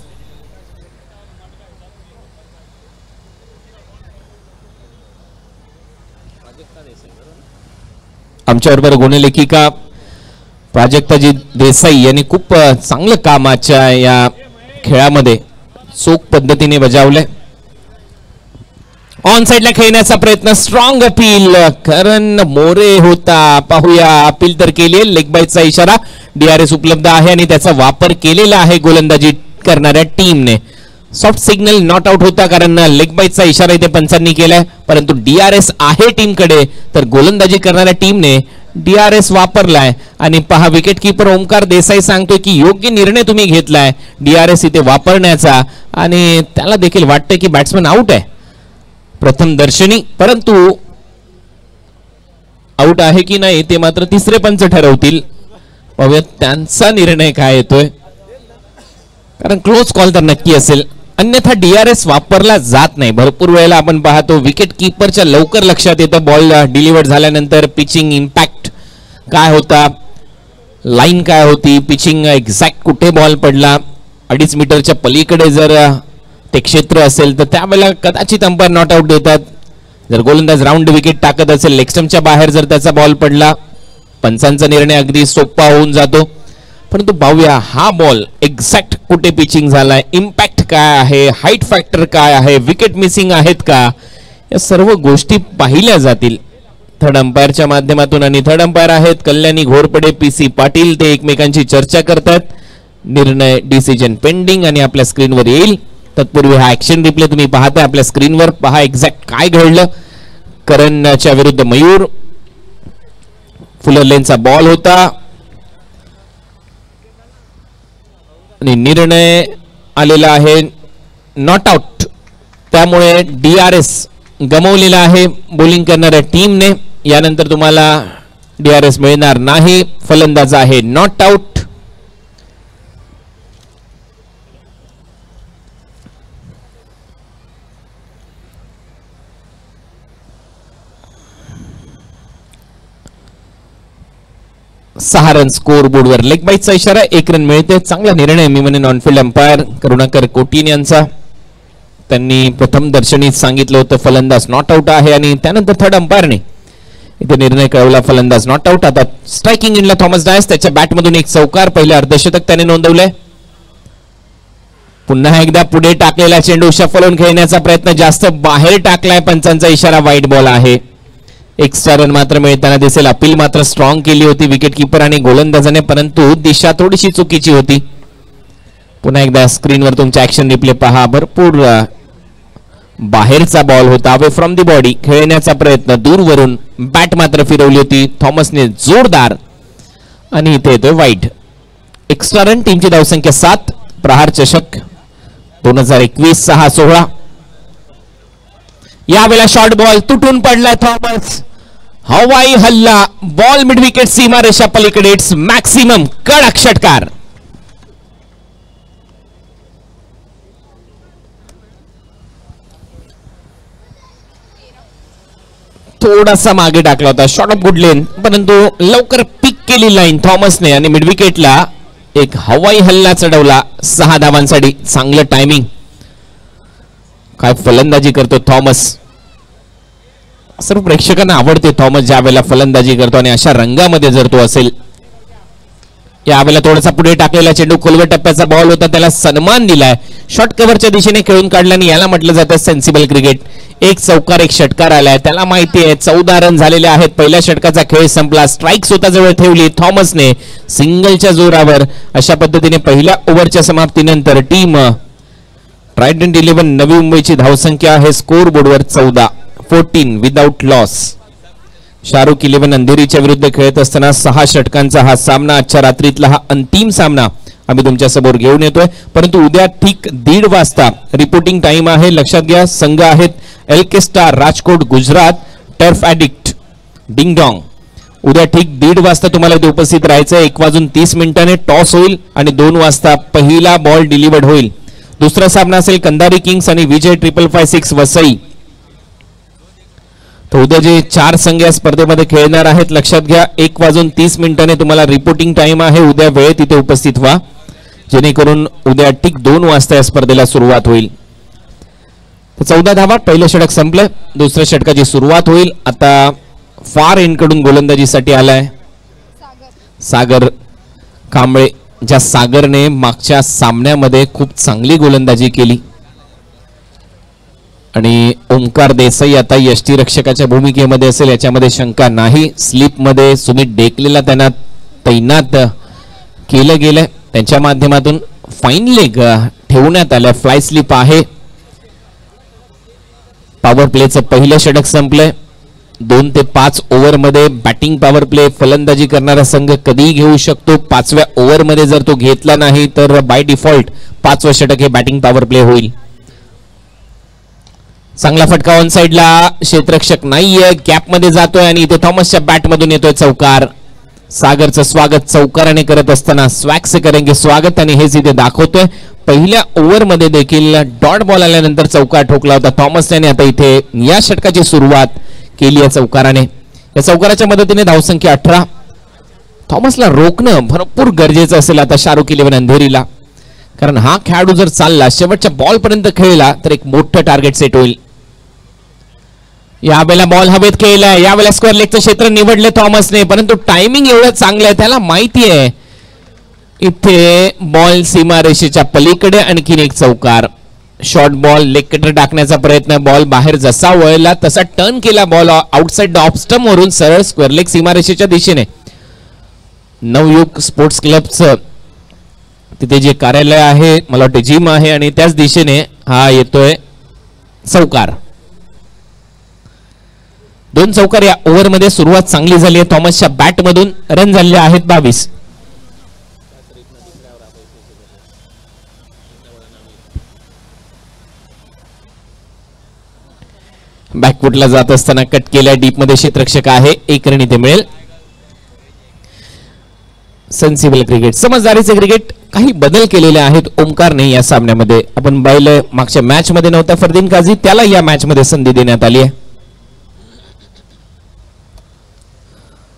आमच्याबरोबर गुणलेखिका प्राजक्ताजी देसाई यांनी खूप चांगलं काम आजच्या या खेळामध्ये चोख पद्धतीने बजावलंय. ऑन साइडला खेळण्याचा प्रयत्न, स्ट्रॉंग अपील करण मोरे होता. पाहूया, अपील तर केली, लेग बाईटचा इशारा. DRS उपलब्ध आहे आणि त्याचा वापर केलेला आहे गोलंदाजी करणाऱ्या टीमने. सॉफ्ट सिग्नल नॉट आउट होता कारण लेग बाईटचा इशारा इथे पंचांनी केलाय. परंतु DRS आहे टीमकडे, तर गोलंदाजी करणाऱ्या टीमने DRS वापरलाय. आणि पहा, विकेट किपर ओमकार देसाई सांगतोय की योग्य निर्णय तुम्ही घेतलाय DRS इथे वापरण्याचा. आणि त्याला देखील वाटतंय की बॅट्समन आउट आहे प्रथम दर्शनी. परंतु आउट आहे की नाही ते मात्र तिसरे पंच ठरवतील. पाहूया त्यांचा निर्णय काय येतोय, कारण क्लोज कॉल तर नक्की असेल. अन्यथा DRS वापरला जात नाही. भरपूर वेळेला आपण पाहतो विकेट किपरच्या लवकर लक्षात येतं बॉल डिलिव्हर झाल्यानंतर पिचिंग इम्पॅक्ट काय होता, लाईन काय होती, पिचिंग एक्झॅक्ट कुठे बॉल पडला. 2.5 मीटरच्या पलीकडे जर ते क्षेत्र असेल तर त्यावेळेला कदाचित अंपायर नॉट आउट देतात. जर गोलंदाज राऊंड विकेट टाकत असेल, लेग स्टंपच्या बाहेर जर त्याचा बॉल पडला, पंचांचा निर्णय अगदी सोपा होऊन जातो. परंतु पाहूया हा बॉल एक्झॅक्ट कुठे पिचिंग झालाय, इम्पॅक्ट काय आहे, हाईट फॅक्टर काय आहे, विकेट मिसिंग आहेत का, या सर्व गोष्टी पाहिल्या जातील थर्ड अंपायरच्या माध्यमातून. आणि थर्ड अंपायर आहेत कल्याणी घोरपडे, PC पाटील. ते एकमेकांची चर्चा करतात. निर्णय डिसिजन पेंडिंग आणि आपल्या स्क्रीनवर येईल. तत्पूर्वी हा ऍक्शन रिप्ले तुम्ही पाहताय आपल्या स्क्रीनवर. पहा एक्झॅक्ट काय घडलं. करणच्या विरुद्ध मयूर, फुलर लेनचा बॉल होता आणि निर्णय आलेला आहे नॉट आउट. त्यामुळे DRS गमावलेला आहे बॉलिंग करणाऱ्या टीमने. यानंतर तुम्हाला DRS मिळणार नाही. फलंदाज आहे नॉट आउट. सहा रन स्कोर बोर्डवर. लेग बाईटचा इशारा, 1 रन मिळते. चांगला निर्णय मी म्हणेन ऑनफिल्ड अंपायर करुणाकर कोटीन यांचा. त्यांनी प्रथम दर्शनीत सांगितलं होतं फलंदाज नॉट आउट आहे आणि त्यानंतर थर्ड अंपायरने इथे निर्णय कळवला फलंदाज नॉट आउट. आता स्ट्रायकिंग इनला थॉमस डायस. त्याच्या बॅटमधून एक चौकार, पहिले अर्धशतक त्याने नोंदवलंय. पुन्हा एकदा पुढे टाकलेला चेंडू शफलून खेळण्याचा प्रयत्न, जास्त बाहेर टाकलाय. पंचांचा इशारा, वाईट बॉल आहे. एक्स्ट्रा रन मात्र मिळताना दिसेल. अपील मात्र स्ट्रॉंग केली होती विकेट किपर आणि गोलंदाजाने, परंतु दिशा थोडीशी चुकीची होती. पुन्हा एकदा स्क्रीनवर तुमच्या ऍक्शन रिप्ले पहा. भरपूर बाहेरचा बॉल होता, अवे फ्रॉम दी बॉडी. खेळण्याचा प्रयत्न दूरवरून, बॅट मात्र फिरवली होती थॉमसने जोरदार आणि इथे येतोय वाईट. Extra run. टीमची धावसंख्या 7. प्रहार चषक 2021 6-16. यावेळेला शॉर्ट बॉल तुटून पडलाय थॉमस. हवाई हल्ला, बॉल मिड विकेट सीमा रेषा पलीकडे. It's maximum. कडक षटकार. थोडासा मागे टाकला होता, शॉर्ट ऑफ गुड लेन, परंतु लवकर पिक केली लाईन थॉमसने आणि मिड विकेटला एक हवाई हल्ला चढवला 6 धावांसाठी. चांगलं टायमिंग. काय फलंदाजी करतो थॉमस. सर्व प्रेक्षकांना आवडते थॉमस ज्या वेळेला फलंदाजी करतो आणि अशा रंगामध्ये जर तो असेल. यावेळेला थोडासा पुढे टाकलेला चेंडू खोलवर टप्प्याचा बॉल होता, त्याला सन्मान दिलाय. शॉर्ट कव्हरच्या दिशेने खेळून काढला आणि याला म्हटलं जातं सेन्सिबल क्रिकेट. एक चौकार, एक षटकार आलाय. त्याला माहिती आहे 14 रन झालेले आहेत. पहिल्या षटकाचा खेळ संपला. स्ट्राईक स्वतःजवळ ठेवली थॉमसने सिंगलच्या जोरावर. अशा पद्धतीने पहिल्या ओव्हरच्या समाप्तीनंतर टीम ट्रायडंट 11 नवी मुंबईची धावसंख्या आहे स्कोर बोर्डवर 14 विदाउट लॉस. शाहरुख 11 अंधेरीच्या विरुद्ध खेळत असताना 6 षटकांचा हा सामना. आजच्या रात्रीतला हा अंतिम सामना आम्ही तुमच्या समोर घेऊन येतोय. परंतु उद्या ठीक 1:30 वाजता रिपोर्टिंग टाइम आहे. लक्षात घ्या, संघ आहेत LK star Rajkot Gujarat, turf addict ding dong. उद्या ठीक 1:30 वाजता तुम्हाला इथे उपस्थित राहायचं. 1:30 टॉस होईल आणि 2 वाजता पहिला बॉल डिलिव्हर्ड होईल. दुसरा सामना असेल कंधारी किंग्स आणि विजय 555 वसई. तर उद्या जे 4 संघ या स्पर्धेमध्ये खेळणार आहेत लक्षात घ्या. 1:30 तुम्हाला रिपोर्टिंग टाइम आहे. उद्या वेळेत इथे उपस्थित व्हा, जेणेकरून उद्या ठीक 2 वाजता या स्पर्धेला सुरुवात होईल. 14 धावा. पहिलं षटक संपलं, दुसऱ्या षटकाची सुरुवात होईल. आता फार एंडकडून गोलंदाजीसाठी आलाय सागर कांबळे. ज्या सागरने मागच्या सामन्यामध्ये खूप चांगली गोलंदाजी केली. आणि ओंकार देसाई आता यष्टीरक्षकाच्या भूमिकेमध्ये असेल याच्यामध्ये शंका नाही. स्लिपमध्ये सुमित डेकलेला त्यांना तैनात केलं गेलंय. त्यांच्या माध्यमातून फाईन लेग ठेवण्यात आलं. फ्लाय स्लिप आहे. पॉवर प्लेचं पहिलं षटक संपलंय. 2 ते 5 ओव्हरमध्ये बॅटिंग पॉवर प्ले फलंदाजी करणारा संघ कधीही घेऊ शकतो. 5व्या ओव्हरमध्ये जर तो घेतला नाही तर बाय डिफॉल्ट 5वं षटक हे बॅटिंग पॉवर प्ले होईल. चांगला फटका ऑन साइडला. क्षेत्ररक्षक नाहीये, गॅपमध्ये जातोय आणि इथे थॉमसच्या बॅटमधून येतोय चौकार. सागरचं स्वागत चौकाराने करत असताना स्वॅग से करेंगे स्वागत आणि हेच इथे दाखवतोय. पहिल्या ओव्हरमध्ये देखील डॉट बॉल आल्यानंतर चौकार ठोकला होता थॉमसने. आता इथे या षटकाची सुरुवात केली आहे चौकाराने. या चौकाराच्या मदतीने धावसंख्या 18. थॉमसला रोखणं भरपूर गरजेचं असेल आता शाहरुख 11 अंधेरीला, कारण हा खेळाडू जर चालला शेवटच्या बॉल पर्यंत खेळला तर एक मोठं टार्गेट सेट होईल. यावेळेला बॉल हवेत खेळलाय. यावेळेला स्क्वेअर लेगचं क्षेत्र निवडले थॉमसने, परंतु टायमिंग एवढं चांगलं आहे. त्याला माहिती आहे इथे बॉल सीमारेषेच्या पलीकडे आणखीन एक चौकार. शॉर्ट बॉल लेग कटर टाकण्याचा प्रयत्न, बॉल बाहेर जसा वळला तसा टर्न केला बॉल आउटसाइड ऑफ स्टंप वरून सरळ स्क्वेअर लेग सीमारेषेच्या दिशेने. नवयुग स्पोर्ट्स क्लबचं तिथे जे कार्यालय आहे, मला वाटतं जिम आहे, आणि त्याच दिशेने हा येतोय चौकार. 2 चौकार या ओव्हरमध्ये. सुरुवात चांगली झाली आहे थॉमसच्या बॅटमधून. रन झालेले आहेत 22. बॅकफुटला जात असताना कट केल्या डीप मध्ये क्षेत्ररक्षक आहे. 1 रन इथे मिळेल. सेन्सिबल क्रिकेट, समजदारीचे क्रिकेट. काही बदल केलेले आहेत ओमकारने या सामन्यामध्ये. आपण पाहिलं मागच्या मॅच मध्ये नव्हता फरदीन काझी, त्याला या मॅच मध्ये संधी देण्यात आली आहे.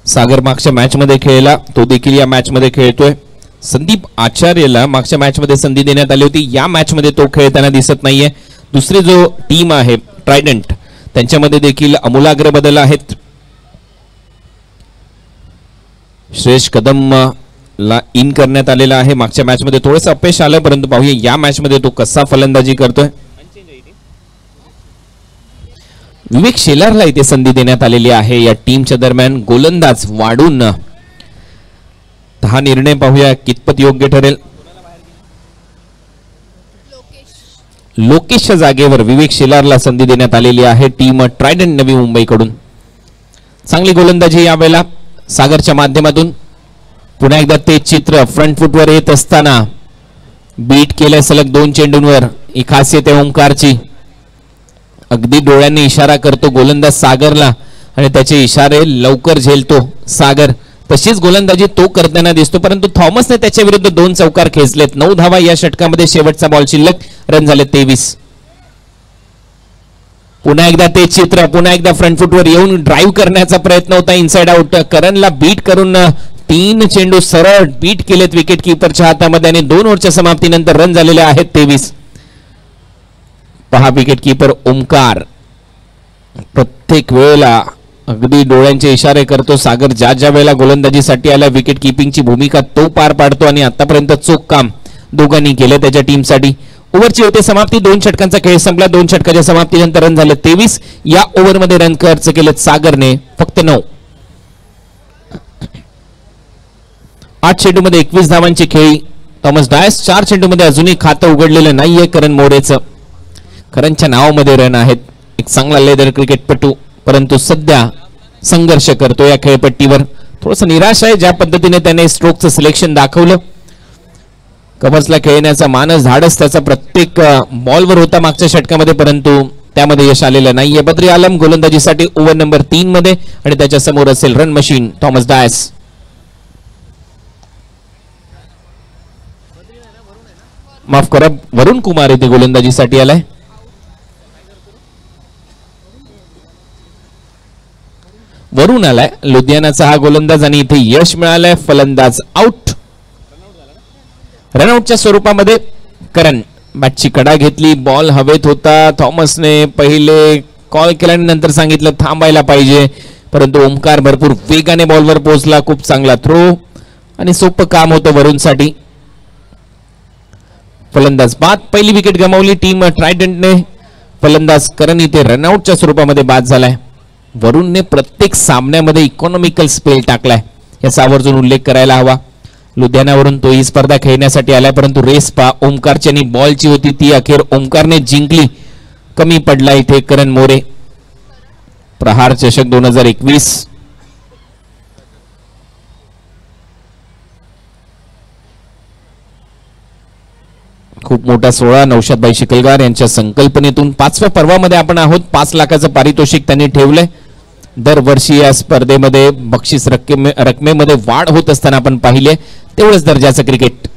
सागर मागच्या मॅच मध्ये खेळला, तो देखील या मॅच मध्ये खेळतोय. संदीप आचार्यला मागच्या मॅच मध्ये संधी देण्यात आली होती, या मॅच मध्ये तो खेळताना दिसत नाहीये. दुसरी जो टीम आहे ट्रायडंट, त्यांच्यामध्ये देखील अमूलाग्र बदल आहेत. श्रेयस कदम ला इन करण्यात आलेला आहे. मागच्या मॅच मध्ये थोडंसं अपयश आलं, परंतु पाहूया या मॅच मध्ये तो कसा फलंदाजी करतोय. विवेक शेलारला इथे संधी देण्यात आलेली आहे या टीमच्या दरम्यान. गोलंदाज वाढून हा निर्णय पाहूया कितपत योग्य ठरेल. लोकेशच्या जागेवर विवेक शेलारला संधी देण्यात आलेली आहे टीम ट्रायडंट नवी मुंबईकडून. चांगली गोलंदाजी यावेळेला सागरच्या माध्यमातून. पुन्हा एकदा ते चित्र फ्रंट फुटवर येत असताना बीट केलंय सलग 2 चेंडूंवर. ही खासियत आहे ओमकारची. अगदी डोळ्यांनी इशारा करतो गोलंदाज सागरला आणि त्याचे इशारे लवकर झेलतो सागर. तशीच गोलंदाजी तो करताना दिसतो, परंतु थॉमसने त्याच्या विरुद्ध 2 चौकार खेचलेत. 9 धावा या षटकामध्ये. शेवटचा बॉल शिल्लक. रन झाले 23. पुन्हा एकदा ते चित्र, पुन्हा एकदा फ्रंट फुटवर येऊन ड्राईव्ह करण्याचा प्रयत्न होता इनसाइड आउट. करणला बीट करून 3 चेंडू सरळ बीट केलेत विकेट किपरच्या हातामध्ये आणि 2 ओव्हरच्या समाप्तीनंतर रन झालेले आहेत 23. पहा विकेट किपर ओमकार प्रत्येक वेळेला अगदी डोळ्यांचे इशारे करतो. सागर ज्या ज्या वेळेला गोलंदाजीसाठी आला विकेट किपिंगची भूमिका तो पार पाडतो आणि आतापर्यंत चोख काम दोघांनी केलं त्याच्या टीमसाठी. ओव्हरची होते समाप्ती. 2 षटकांचा खेळ संपला. 2 षटकाच्या समाप्तीनंतर रन झाले 23. या ओव्हरमध्ये रन खर्च केलेत सागरने फक्त 9. 8 चेंडूमध्ये 21 धावांची खेळी. थॉमस डायस 4 चेंडूमध्ये अजूनही खातं उघडलेलं नाहीये करण मोरेचं. करणच्या नावामध्ये रन आहेत. एक चांगला लेदर क्रिकेटपटू, परंतु सध्या संघर्ष करतो या खेळपट्टीवर. थोडंसं निराश आहे ज्या पद्धतीने त्याने स्ट्रोकचं सिलेक्शन दाखवलं. कव्हर्सला खेळण्याचा मानस धाडस त्याचा प्रत्येक बॉलवर होता मागच्या षटकामध्ये, परंतु त्यामध्ये यश आलेलं नाहीये. बद्री आलम गोलंदाजीसाठी ओव्हर नंबर 3 मध्ये आणि त्याच्या समोर असेल रन मशीन थॉमस डायस. माफ करा, वरुण कुमार इथे गोलंदाजीसाठी आलाय. वरुण आलाय लुधियानाचा हा गोलंदाज आणि इथे यश मिळालंय. फलंदाज आउट. रनआउटच्या स्वरूपामध्ये करण बॅटची कडा घेतली. बॉल हवेत होता. थॉमसने पहिले कॉल केला आणि नंतर सांगितलं थांबायला पाहिजे, परंतु ओमकार भरपूर वेगाने बॉलवर पोहोचला. खूप चांगला थ्रो आणि सोपं काम होतं वरुणसाठी. फलंदाज बाद. पहिली विकेट गमावली टीम ट्रायडंटने. फलंदाज करण इथे रनआउटच्या स्वरूपामध्ये बाद झालाय. वरुणने प्रत्येक सामन्यामध्ये इकॉनॉमिकल स्पेल टाकलाय, याचा आवर्जून उल्लेख करायला हवा. लुधियानावरून तो ही स्पर्धा खेळण्यासाठी आलाय, परंतु रेस पा ओमकारची आणि बॉलची होती ती अखेर ओमकारने जिंकली. कमी पडला इथे करण मोरे. प्रहार चषक 2021. खूप मोठा सोहळा नौशादभाई शिकलगार यांच्या संकल्पनेतून 5व्या पर्वामध्ये आपण आहोत. 5 लाखाचं पारितोषिक त्यांनी ठेवलंय. दरवर्षी या स्पर्धेमध्ये बक्षीस रकमेमध्ये वाढ होत असताना आपण पाहिले. तेवढंच दर्जाचं क्रिकेट.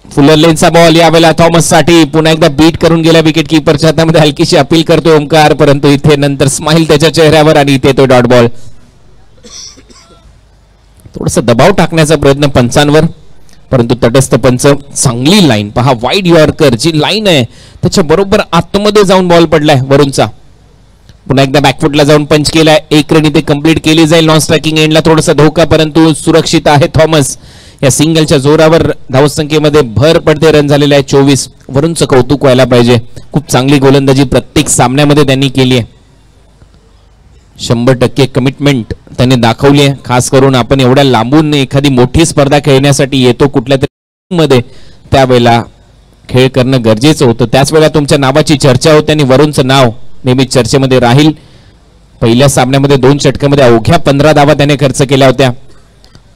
फुलर लेनचा बॉल यावेळेला थॉमस साठी. पुन्हा एकदा बीट करून गेला विकेट किपरच्या हातामध्ये. हलकीशी अपील करतो ओमकार, परंतु इथे नंतर स्माइल त्याच्या चेहऱ्यावर आणि इथे तो डॉट बॉल. थोडस दबाव टाकण्याचा प्रयत्न पंचांवर, परंतु तटस्थ पंच. चांगली लाईन पहा. वाईड यॉर्कर जी लाईन आहे त्याच्या बरोबर आतमध्ये जाऊन बॉल पडलाय वरुणचा. पुन्हा एकदा बॅकफुटला जाऊन पंच केलाय. 1 रन इथे कंप्लीट केली जाईल. नॉन स्ट्रायकिंग एंडला थोडासा धोका, परंतु सुरक्षित आहे थॉमस. या सिंगलच्या जोरावर धावसंख्येमध्ये भर पडते. रन झालेले आहे 24. वरूनचं कौतुक व्हायला पाहिजे. खूप चांगली गोलंदाजी प्रत्येक सामन्यामध्ये त्यांनी केली आहे. 100% कमिटमेंट त्यांनी दाखवली आहे. खास करून आपण एवढ्या लांबून एखादी मोठी स्पर्धा खेळण्यासाठी येतो कुठल्या तरी मध्ये, त्यावेळेला खेळ करणं गरजेचं होतं. त्याच वेळेला तुमच्या नावाची चर्चा होते आणि वरूनचं नाव नेहमी चर्चेमध्ये राहील. पहिल्या सामन्यामध्ये 2 षटकामध्ये अवघ्या 15 धावा त्याने खर्च केल्या होत्या.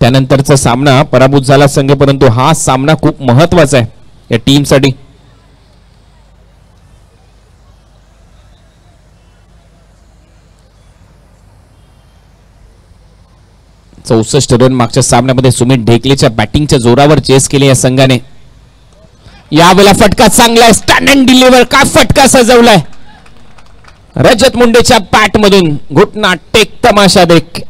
त्यानंतरचा सामना पराभूत झाला संघ, परंतु हा सामना खूप महत्वाचा आहे या टीमसाठी. चौसष्ट रन मागच्या सामन्यामध्ये सुमित ढेकलेच्या बॅटिंगच्या जोरावर चेस केले या संघाने. यावेळेला फटका चांगला आहे. स्टँड अँड डिलिव्हर, काय फटका सजवलाय रजत मुंडेच्या बॅट मधून. घुटना टेक तमाशा देख.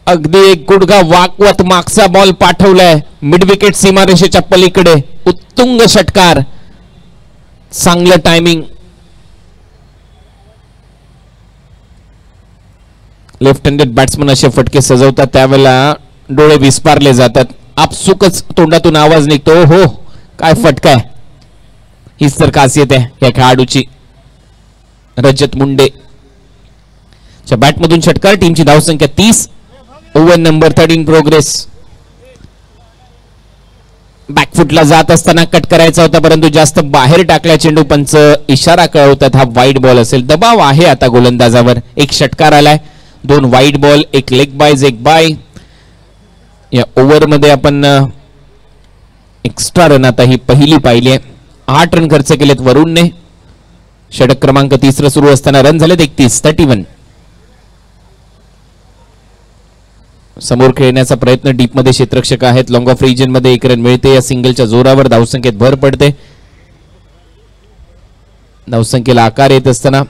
अगदी एक गुडघा वाकवत मागचा बॉल पाठवलाय मिड विकेट सीमारेषेच्या पलीकडे. उत्तुंग षटकार, चांगलं टायमिंग. लेफ्ट हँडेड बॅट्समन असे फटके सजवतात त्यावेळेला डोळे विस्पारले जातात. आपसुकच तोंडातून आवाज निघतो, हो काय फटका आहे. हीच तर खासियत आहे या खेळाडूची. रजत मुंडे च्या बॅटमधून षटकार. टीमची धावसंख्या 30. Over number 13 progress. बॅकफुटला जात असताना कट करायचा होता, परंतु जास्त बाहेर टाकला चेंडू. पंच इशारा कळवतात हा वाईड बॉल असेल. दबाव आहे आता गोलंदाजावर. एक षटकार आलाय, 2 wide ball, 1 leg bye, 1 bye. या ओव्हर मध्ये आपण एक्स्ट्रा रन आता ही पहिली पाहिली आहे. 8 रन खर्च केलेत वरुणने. षटक क्रमांक 3 सुरू असताना रन झालेत 31. समोर खेळण्याचा प्रयत्न डीप मध्ये क्षेत्ररक्षक आहेत. लॉंग ऑफ रिजन मध्ये 1 रन मिळते. या सिंगलच्या जोरावर धावसंख्येत भर पडते. धावसंख्येला आकार येत असताना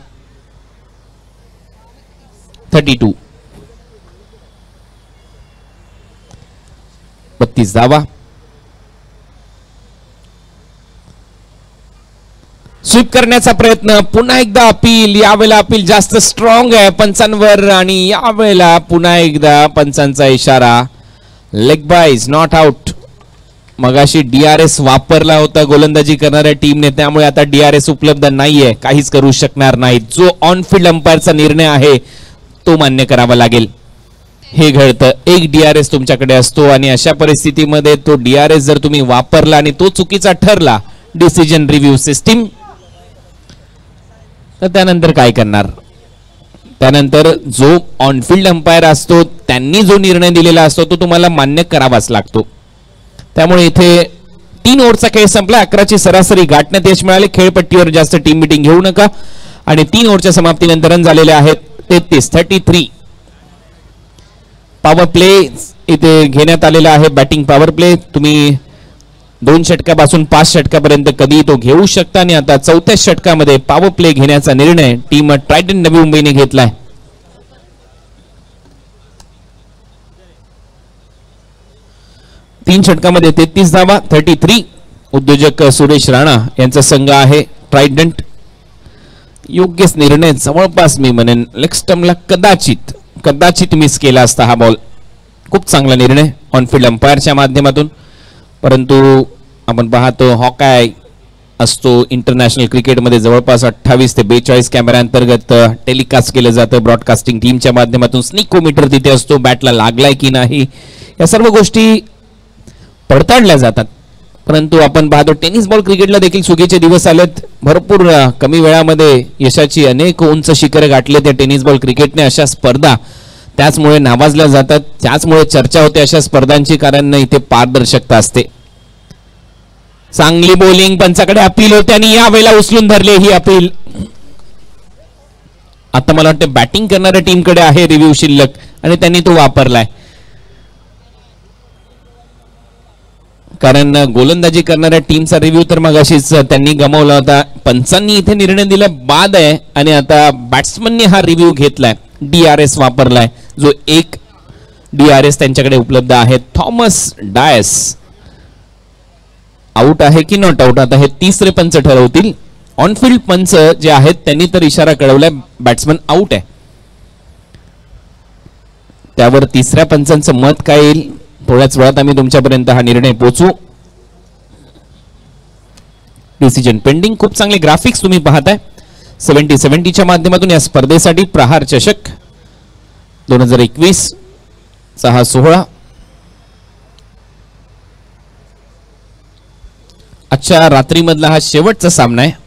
32. 32 धावा. स्वीप करण्याचा प्रयत्न. पुन्हा एकदा अपील. यावेळेला अपील जास्त स्ट्रॉंग आहे पंचांवर आणि यावेळेला पुन्हा एकदा पंचांचा इशारा. Leg boys, not out. मगाशी DRS वापरला होता गोलंदाजी करणाऱ्या टीमने, त्यामुळे आता DRS उपलब्ध नाहीये. काहीच करू शकणार नाही. जो ऑन फील्ड अंपायरचा निर्णय आहे तो मान्य करावा लागेल. हे घडतं. एक DRS तुमच्याकडे असतो आणि अशा परिस्थितीमध्ये तो DRS जर तुम्ही वापरला आणि तो चुकीचा ठरला, डिसिजन रिव्ह्यू सिस्टीम, तर त्यानंतर काय करणार. त्यानंतर जो ऑनफील्ड अंपायर असतो त्यांनी जो निर्णय दिलेला असतो तो तुम्हाला मान्य करावाच लागतो. त्यामुळे इथे 3 ओव्हरचा खेळ संपला. 11ची सरासरी गाठण्यात यश मिळाले. खेळपट्टीवर जास्त टीम मिटिंग घेऊ नका. आणि 3 ओव्हरच्या समाप्तीनंतर रन झालेले आहेत 33. पॉवर प्ले इथे घेण्यात आलेला आहे. बॅटिंग पॉवर प्ले तुम्ही 2 षटकापासून 5 षटकापर्यंत कधी तो घेऊ शकता. आणि आता 4थ्या षटकामध्ये पॉवर प्ले घेण्याचा निर्णय टीम ट्रायडंट नवी मुंबईने घेतलाय. तीन षटकामध्ये 33 धावा. 33. उद्योजक सुरेश राणा यांचा संघ आहे ट्रायडंट. योग्यच निर्णय. जवळपास मी म्हणेन लेग स्टंपला कदाचित मिस केला असता हा बॉल. खूप चांगला निर्णय ऑनफील्ड अंपायरच्या माध्यमातून. परंतु आपण पाहतो हॉकाय असतो इंटरनॅशनल क्रिकेटमध्ये जवळपास 28 ते 42 कॅमेरा अंतर्गत टेलिकास्ट केलं जातं ब्रॉडकास्टिंग टीमच्या माध्यमातून. स्निकोमीटर तिथे असतो. बॅटला लागलाय की नाही या सर्व गोष्टी पडताळल्या जातात. परंतु आपण पाहतो टेनिस बॉल क्रिकेटला देखील सुगीचे दिवस आलेत. भरपूर कमी वेळामध्ये यशाची अनेक उंच शिखरे गाठले त्या टेनिस बॉल क्रिकेटने. अशा स्पर्धा त्याचमुळे नावाजल्या जातात, त्याचमुळे चर्चा होते अशा स्पर्धांची, कारण इथे पारदर्शकता असते. चांगली बॉलिंग. पंचाकडे अपील होते आणि यावेळेला उचलून धरले ही अपील. आता मला वाटतं बॅटिंग करणाऱ्या टीमकडे आहे रिव्ह्यू शिल्लक आणि त्यांनी तो वापरलाय. कारण गोलंदाजी करणाऱ्या टीमचा रिव्ह्यू तर मग अशीच त्यांनी गमावला होता. पंचांनी इथे निर्णय दिला बाद आहे आणि आता बॅट्समनने हा रिव्ह्यू घेतलाय. DRS वापरलाय. जो एक DRS त्यांच्याकडे उपलब्ध आहे. थॉमस डायस आउट आहे की नॉट आउट आता हे तिसरे पंच ठरवतील. ऑनफील्ड पंच जे आहेत त्यांनी तर इशारा कळवलाय बॅट्समन आउट आहे. त्यावर तिसऱ्या पंचांचं मत काय येईल थोड्याच वेळात आम्ही तुमच्यापर्यंत हा निर्णय पोहोचू. Decision pending. खूप चांगले ग्राफिक्स तुम्ही पाहताय 70-70च्या माध्यमातून या स्पर्धेसाठी प्रहार चषक 2021 चा हा सोहळा. आजच्या रात्रीमधला हा शेवटचा सामना आहे.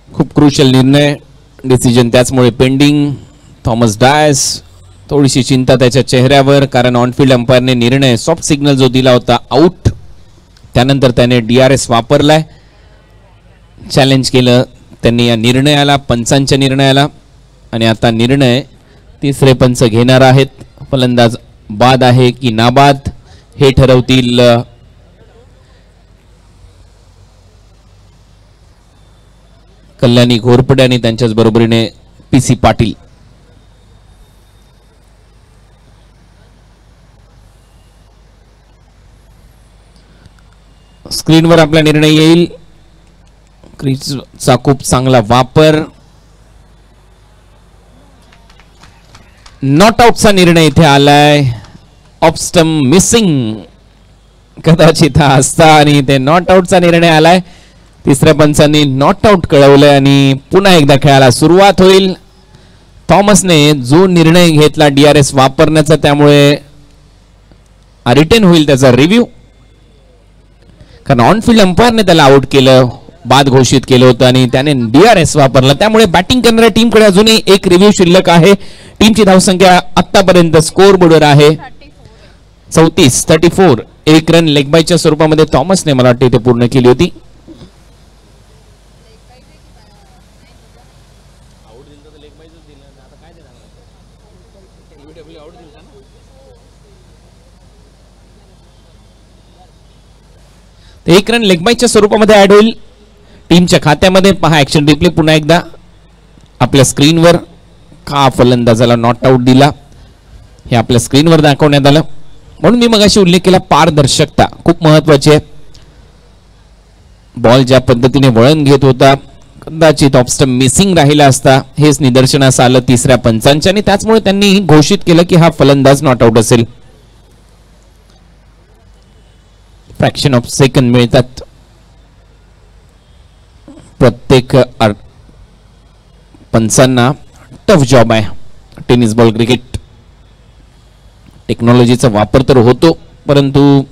खूप क्रुशियल निर्णय. डिसिजन त्याचमुळे पेंडिंग. थॉमस डायस थोडीशी चिंता त्याच्या चेहऱ्यावर, कारण ऑनफिल्ड अंपायरने निर्णय सॉफ्ट सिग्नल जो दिला होता आउट, त्यानंतर त्याने DRS वापरलाय, चॅलेंज केलं त्यांनी या निर्णयाला, पंचांच्या निर्णयाला. आणि आता निर्णय तिसरे पंच घेणार आहेत. फलंदाज बाद आहे की नाबाद हे ठरवतील कल्याणी घोरपडे आणि त्यांच्याच बरोबरीने PC पाटील. स्क्रीनवर आपला निर्णय येईल. क्रीजचा खूप चांगला वापर. नॉट आउटचा निर्णय इथे आलाय. ऑफ स्टंप मिसिंग कदाचित हा असता आणि इथे नॉट आउटचा निर्णय आलाय. तिसऱ्या पंचांनी नॉट आउट कळवलंय आणि पुन्हा एकदा खेळाला सुरुवात होईल. थॉमसने जो निर्णय घेतला DRS वापरण्याचा, त्यामुळे रिटर्न होईल त्याचा रिव्ह्यू, कारण ऑनफिल्ड अंपायरने त्याला आउट केलं, बाद घोषित केलं होतं आणि त्याने DRS वापरला. त्यामुळे बॅटिंग करणाऱ्या टीमकडे अजूनही एक रिव्ह्यू शिल्लक आहे. टीमची धावसंख्या आतापर्यंत स्कोर बोर्डवर आहे 34. 1 रन लेगबायच्या स्वरूपामध्ये थॉमसने मला वाटते इथे पूर्ण केली होती. एक रन लेगबायच्या स्वरूपामध्ये ऍड होईल टीमच्या खात्यामध्ये. पहा ऍक्शन रिप्ले पुन्हा एकदा आपल्या स्क्रीनवर. का फलंदाजाला नॉट आउट दिला हे आपल्या स्क्रीनवर दाखवण्यात आलं. म्हणून मी मगाशी उल्लेख केला, पारदर्शकता खूप महत्वाची आहे. बॉल ज्या पद्धतीने वळण घेत होता, कदाचित ऑफ स्टंप मिसिंग राहिला असता, हेच निदर्शनास आलं तिसऱ्या पंचांच्या, आणि त्याचमुळे त्यांनी घोषित केलं की हा फलंदाज नॉट आउट असेल. फ्रॅक्शन ऑफ सेकंड मिळतात प्रत्येक पंचांना. टफ जॉब आहे टेनिस बॉल क्रिकेट. टेक्नॉलॉजीचा वापर तर होतो, परंतु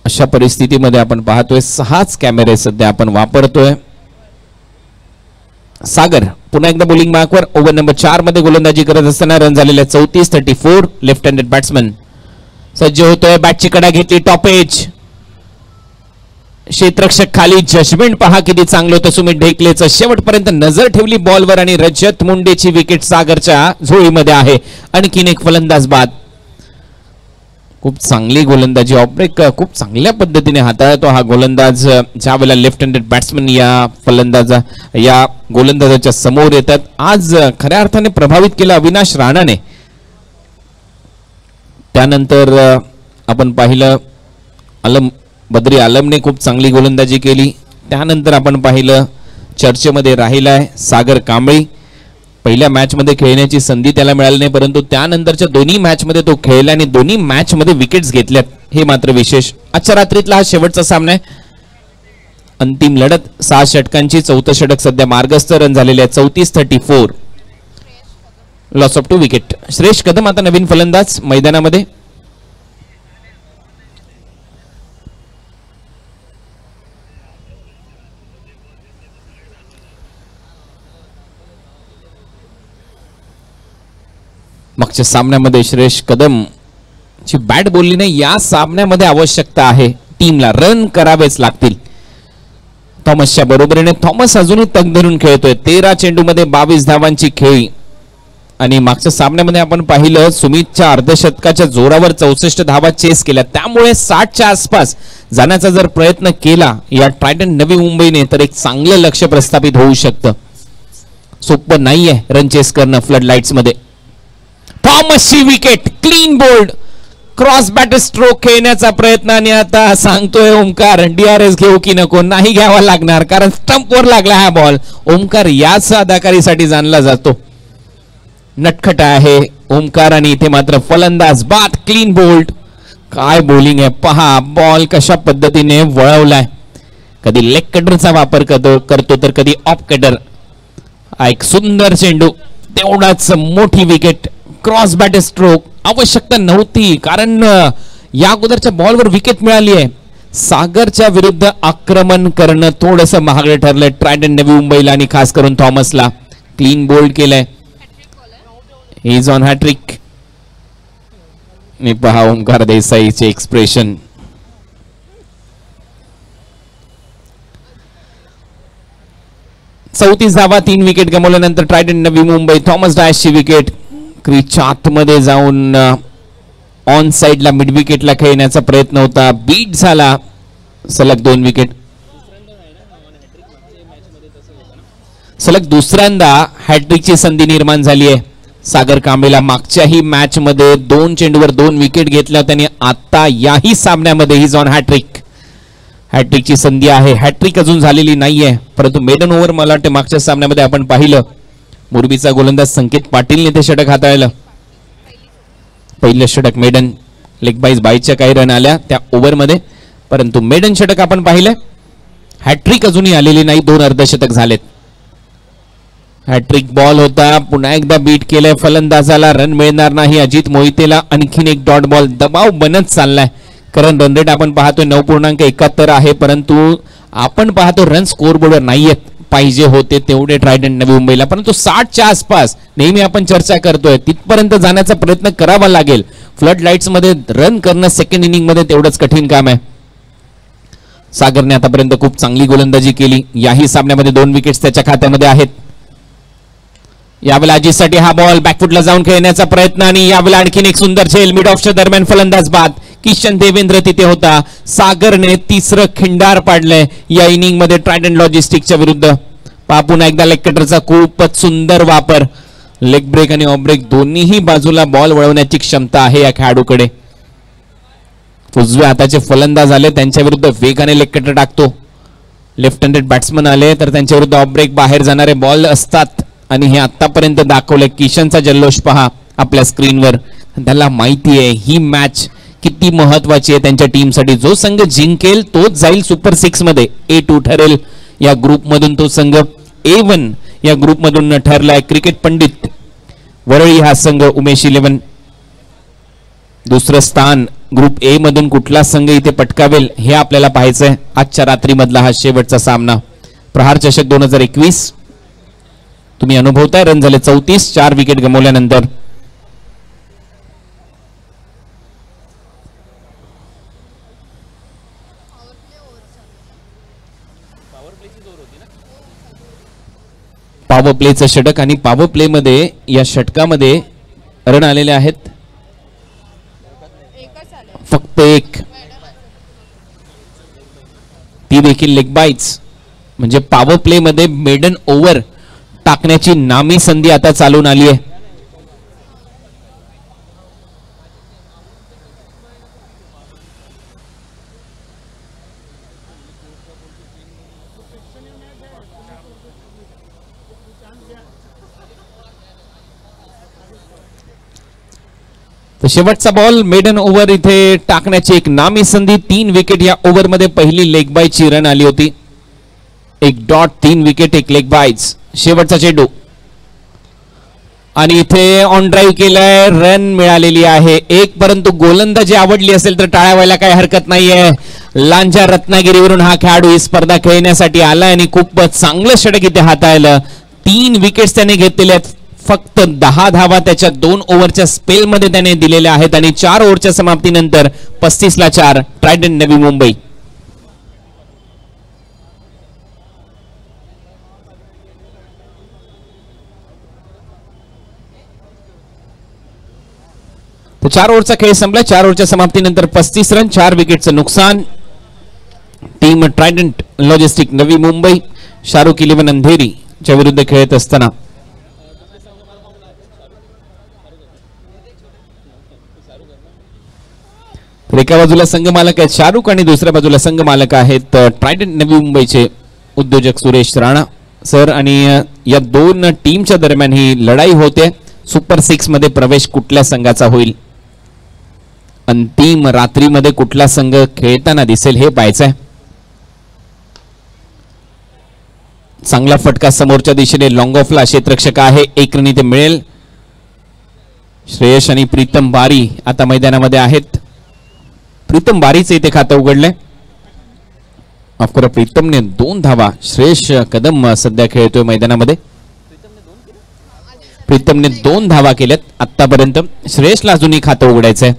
अशा परिस्थितीमध्ये आपण पाहतोय 6च कॅमेरे सध्या आपण वापरतोय. सागर पुन्हा एकदा बॉलिंग मार्कवर. ओव्हर नंबर 4 मध्ये गोलंदाजी करत असताना रन झालेले 34. लेफ्ट हँडेड बॅट्समन सज्ज होतोय. बॅटची कडा घेतली, टॉप एज, क्षेत्ररक्षक खाली. जजमेंट पहा किती चांगलं होतं सुमित ढेकलेचं. शेवटपर्यंत नजर ठेवली बॉलवर आणि रजत मुंडेची विकेट सागरच्या झोळीमध्ये आहे. आणखीन एक फलंदाज बाद. खूप चांगली गोलंदाजी. ऑपरेक खूप चांगल्या पद्धतीने हाताळतो हा गोलंदाज. ज्या वेळेला लेफ्ट हँडेड बॅट्समन या गोलंदाजाच्या समोर येतात. आज खऱ्या अर्थाने प्रभावित केलं अविनाश राणाने. त्यानंतर आपण पाहिलं बद्री आलमने खूप चांगली गोलंदाजी केली. त्यानंतर आपण पाहिलं चर्चेमध्ये राहिलाय सागर कांबळी. पहिल्या मॅच मध्ये खेळण्याची संधी त्याला मिळाली नाही, परंतु त्यानंतरच्या दोन्ही मॅच मध्ये तो खेळला आणि दोन्ही मॅच मध्ये विकेट्स घेतल्यात, हे मात्र विशेष. आजच्या रात्रीतला हा शेवटचा सामना आहे. अंतिम लढत 6 षटकांची. 4थं षटक सध्या मार्गस्थ. रन झालेले 34. Loss of 2 wicket. Shreyas Kadam आता नवीन फलंदाज मैदानामध्ये. मागच्या सामन्यामध्ये श्रेयस कदम ची बॅट बोलली नाही. या सामन्यामध्ये आवश्यकता आहे टीमला, रन करावेच लागतील. थॉमसच्या बरोबरीने. थॉमस अजूनही तग धरून खेळतोय. 13 चेंडूमध्ये 22 धावांची खेळी. आणि मागच्या सामन्यामध्ये आपण पाहिलं सुमितच्या अर्धशतकाच्या जोरावर 64 धावा चेस केल्या. त्यामुळे 60च्या आसपास जाण्याचा जर प्रयत्न केला या ट्रायडंट नवी मुंबईने तर एक चांगलं लक्ष्य प्रस्थापित होऊ शकतं. सोपं नाहीये रन चेस करणं फ्लड लाईट्स मध्ये. थॉमसची wicket, clean bowled. Cross bat stroke खेळण्याचा प्रयत्न आणि आता सांगतोय ओमकार DRS घेऊ की नको. नाही घ्यावा लागणार कारण स्टंपवर लागला हा बॉल. ओमकार याच अदाकारीसाठी जाणला जातो. नटखट आहे ओमकार आणि इथे मात्र फलंदाज बाद. Clean bowled. काय बॉलिंग आहे पहा. बॉल कशा पद्धतीने वळवलाय. कधी लेग कटरचा वापर करतो तर कधी ऑफ कटर. एक सुंदर चेंडू. तेवढाच मोठी विकेट. क्रॉस बॅट स्ट्रोक आवश्यकता नव्हती कारण या अगोदरच्या बॉलवर विकेट मिळाली आहे. सागरच्या विरुद्ध आक्रमण करणं थोडंसं महागडं ठरलंय ट्रायडंट नवी मुंबईला आणि खास करून थॉमसला. क्लीन बोल्ड केलंय. Is on hattrick. पहा ओंकार देसाईचे एक्सप्रेशन. चौतीस धावा 3 विकेट गमावल्यानंतर ट्रायडंट नवी मुंबई. थॉमस डायसची विकेट. क्रीजच्या आतमध्ये जाऊन ऑन साइडला मिड विकेटला खेळण्याचा प्रयत्न होता. बीट झाला. सलग 2 विकेट. सलग दुसऱ्यांदा हॅट्रिकची संधी निर्माण झाली आहे सागर कांबळेला. मागच्याही मॅच मध्ये 2 चेंडूवर 2 विकेट घेतल्या त्यांनी. आता याही सामन्यामध्ये हिज ऑन हॅट्रिक. हॅट्रिकची संधी आहे. हॅट्रिक अजून झालेली नाहीये परंतु मेडन ओव्हर मला वाटतं मागच्या सामन्यामध्ये आपण पाहिलं मोरबीचा गोलंदाज संकेत पाटीलने ते षटक हाताळलं. पहिलं षटक मेडन. लेग बाईज बाईच्या काही रन आल्या त्या ओव्हरमध्ये परंतु मेडन षटक आपण पाहिलं. हॅट्रिक अजूनही आलेली नाही. 2 अर्धशतक झालेत. हॅट्रिक बॉल होता. पुन्हा एकदा बीट केलंय फलंदाजाला. रन मिळणार नाही. अजित मोहितेला आणखीन एक डॉट बॉल. दबाव बनत चाललाय कारण रन रेट आपण पाहतोय 9.71 आहे परंतु आपण पाहतो रन स्कोअरबोर्डवर नाहीयेत. पाहिजे होते तेवढे ट्रायडंट नवी मुंबईला परंतु 60च्या आसपास नेहमी आपण चर्चा करतोय तिथपर्यंत जाण्याचा प्रयत्न करावा लागेल. फ्लड लाईट्स मध्ये रन करणं सेकंड इनिंग मध्ये तेवढंच कठीण काम आहे. सागरने आतापर्यंत खूप चांगली गोलंदाजी केली. याही सामन्यामध्ये 2 विकेट्स त्याच्या खात्यामध्ये आहेत. यावेळेला अजितसाठी हा बॉल बॅकफुटला जाऊन खेळण्याचा प्रयत्न आणि यावेळेला आणखीन एक सुंदर झेल. मिड ऑफच्या दरम्यान फलंदाज बाद. किशन देवेंद्र तिथे होता. सागरने 3रं खिंडार पाडलंय या इनिंग मध्ये ट्रायडंट लॉजिस्टिकच्या विरुद्ध. पुन्हा एकदा लेग कटरचा खूपच सुंदर वापर. लेग ब्रेक आणि ऑफ ब्रेक दोन्हीही बाजूला बॉल वळवण्याची क्षमता आहे या खेळाडूकडे. उजव्या हाताचे फलंदाज आले त्यांच्या विरुद्ध वेगाने लेग कटर टाकतो. लेफ्ट हँडेड बॅट्समन आले तर त्यांच्या विरुद्ध ऑफ ब्रेक बाहेर जाणारे बॉल असतात आणि हे आतापर्यंत दाखवलंय. किशनचा जल्लोष पहा आपल्या स्क्रीनवर. त्याला माहिती आहे ही मॅच किती महत्वाची आहे त्यांच्या टीमसाठी. जो संघ जिंकेल तोच जाईल सुपर 6 मध्ये. A2 ठरेल या ग्रुप मधून. तो संघ A1 या ग्रुप मधून ठरलाय. क्रिकेट पंडित वरळी हा संघ. उमेश 11 दुसरं स्थान. ग्रुप A मधून कुठला संघ इथे पटकावेल हे आपल्याला पाहायचंय. आजच्या रात्री मधला हा शेवटचा सामना. प्रहार चषक 2021 तुम्ही अनुभवताय. रन झाले 34 4 विकेट गमावल्यानंतर. पॉवर प्लेचं षटक आणि पॉवर प्ले मध्ये या षटकामध्ये रन आलेले आहेत फक्त 1. ती देखील लेग बाईट्स. म्हणजे पॉवर प्ले मध्ये मेडन ओव्हर टाकण्याची नामी संधी आता चालून आली आहे. शेवटचा बॉल मेडन ओव्हर इथे टाकण्याची एक नामी संधी. 3 विकेट या ओव्हर मध्ये. पहिली लेग बायची रन आली होती. 1 डॉट 3 विकेट 1 लेग बायच. शेवटचा चेंडू आणि इथे ऑन ड्राईव्ह केलाय. रन मिळालेली आहे 1 परंतु गोलंदाजी आवडली असेल तर टाळ्या व्हायला काही हरकत नाहीये. लांजा रत्नागिरीवरून हा खेळाडू ही स्पर्धा खेळण्यासाठी आलाय आणि खूप चांगलं षटक इथे हाताळलं. 3 विकेट्स त्याने घेतलेले आहेत. फक्त 10 धावा त्याच्या 2 ओव्हरच्या स्पेल मध्ये त्याने दिलेल्या आहेत आणि 4 ओव्हरच्या समाप्तीनंतर 35ला 4 ट्रायडंट नवी मुंबई. तो 4 ओव्हरचा खेळ संपला. 4 ओव्हरच्या समाप्तीनंतर 35 रन 4 विकेटचं नुकसान. Team Trident logistic Navi Mumbai Shahrukh 11 Andheri च्या विरुद्ध खेळत असताना तर एका बाजूला संघ मालक आहेत शाहरुख आणि दुसऱ्या बाजूला संघ मालक आहेत ट्रायडंट नवी मुंबईचे उद्योजक सुरेश राणा सर. आणि या दोन टीमच्या दरम्यान ही लढाई होते. सुपर 6 मध्ये प्रवेश कुठल्या संघाचा होईल, अंतिम रात्रीमध्ये कुठला संघ खेळताना दिसेल हे पाहायचंय. चांगला फटका समोरच्या दिशेने लॉंग ऑफला क्षेत्ररक्षक आहे, एक रन इथे मिळेल. श्रेयश आणि प्रीतम बारी आता मैदानामध्ये आहेत. प्रीतम बारीचे इथे खातं उघडलंय. ऑफकोर्स प्रीतमने 2 धावा, श्रेयश कदम सध्या खेळतोय मैदानामध्ये. प्रीतमने 2 धावा केल्यात आतापर्यंत. श्रेयशला अजूनही खातं उघडायचंय.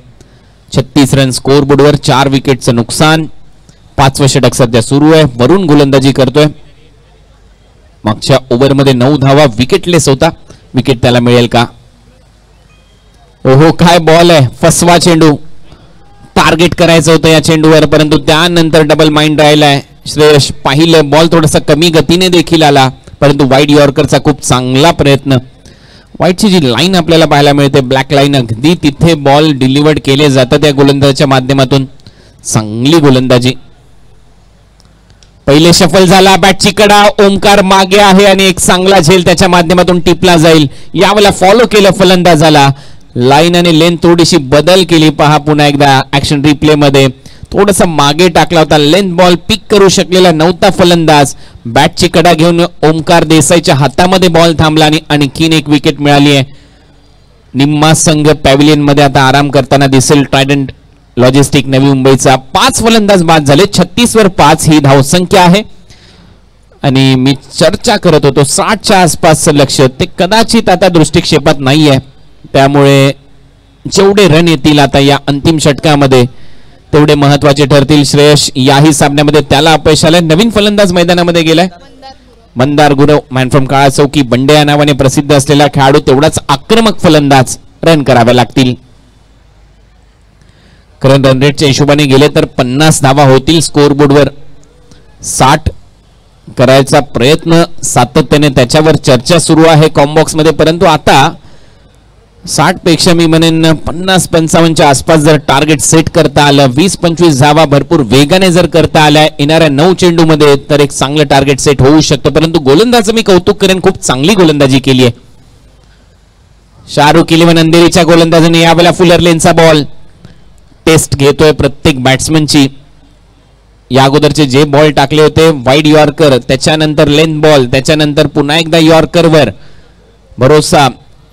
36 रन स्कोर बोर्डवर, 4 विकेटचं नुकसान. 5वं षटक सध्या सुरू आहे. वरुण गोलंदाजी करतोय. मागच्या ओव्हरमध्ये 9 धावा, विकेटलेस होता. विकेट त्याला मिळेल का? ओहो काय बॉल आहे, फसवा चेंडू. टार्गेट करायचं होतं या चेंडूवर, परंतु त्यानंतर डबल माइंड राहिलाय. श्रेयश पाहिलं बॉल थोडासा कमी गतीने देखील आला, परंतु वाईड यॉर्करचा खूप चांगला प्रयत्न. वाईटची जी लाईन आपल्याला पाहायला मिळते, ब्लॅक लाईन, अगदी तिथे बॉल डिलिव्हर्ड केले जातात या गोलंदाजाच्या माध्यमातून. चांगली गोलंदाजी. पहिले शफल झाला, बॅटची कडा, ओमकार मागे आहे आणि एक चांगला झेल त्याच्या माध्यमातून टिपला जाईल. यावेळेला फॉलो केलं फलंदाजाला. लाईन आणि लेंथ थोडीशी बदल केली. पहा पुन्हा एकदा ऍक्शन रिप्ले मध्ये थोडंसं मागे टाकला होता. लेंथ बॉल पिक करू शकलेला नव्हता फलंदाज. बॅटची कडा घेऊन ओमकार देसाईच्या हातामध्ये बॉल थांबला आणि आणखीन एक विकेट मिळाली आहे. निम्मा संघ पॅव्हिलियन मध्ये आता आराम करताना दिसेल. ट्रायडंट लॉजिस्टिक नवी मुंबईचा 5 फलंदाज बाद झाले. 36 वर 5 ही धावसंख्या आहे. आणि मी चर्चा करत होतो 60च्या आसपासचं लक्ष, ते कदाचित आता दृष्टिक्षेपात नाहीये. त्यामुळे जेवढे रन येतील आता या अंतिम षटकामध्ये तेवढे महत्वाचे ठरतील. श्रेयश याही सामन्यामध्ये त्याला अपयश आलंय. नवीन फलंदाज मैदानामध्ये गेलाय मंदार गुरव, मॅन फ्रॉम काळा चौकी, बंडे या नावाने प्रसिद्ध असलेला खेळाडू. तेवढाच आक्रमक फलंदाज. रन करावे लागतील. कारण रन रेटच्या हिशोबाने गेले तर 50 धावा होतील स्कोर बोर्डवर. 60 करायचा प्रयत्न सातत्याने त्याच्यावर चर्चा सुरू आहे कॉम्बॉक्स मध्ये, परंतु आता 60 पेक्षा मी म्हणेन 50-55च्या आसपास जर टार्गेट सेट करता आलं, 20-25 धावा भरपूर वेगाने जर करता आल्या येणाऱ्या 9 चेंडूमध्ये, तर एक चांगलं टार्गेट सेट होऊ शकतं. परंतु गोलंदाजाचं मी कौतुक करेन, खूप चांगली गोलंदाजी केली आहे. शाहरुख 11 अंधेरीच्या गोलंदाजाने यावेळेला फुलर लेनचा बॉल टेस्ट घेतोय प्रत्येक बॅट्समनची. या अगोदरचे जे बॉल टाकले होते वाईड यॉर्कर, त्याच्यानंतर लेंथ बॉल, त्याच्यानंतर पुन्हा एकदा यॉर्करवर भरोसा.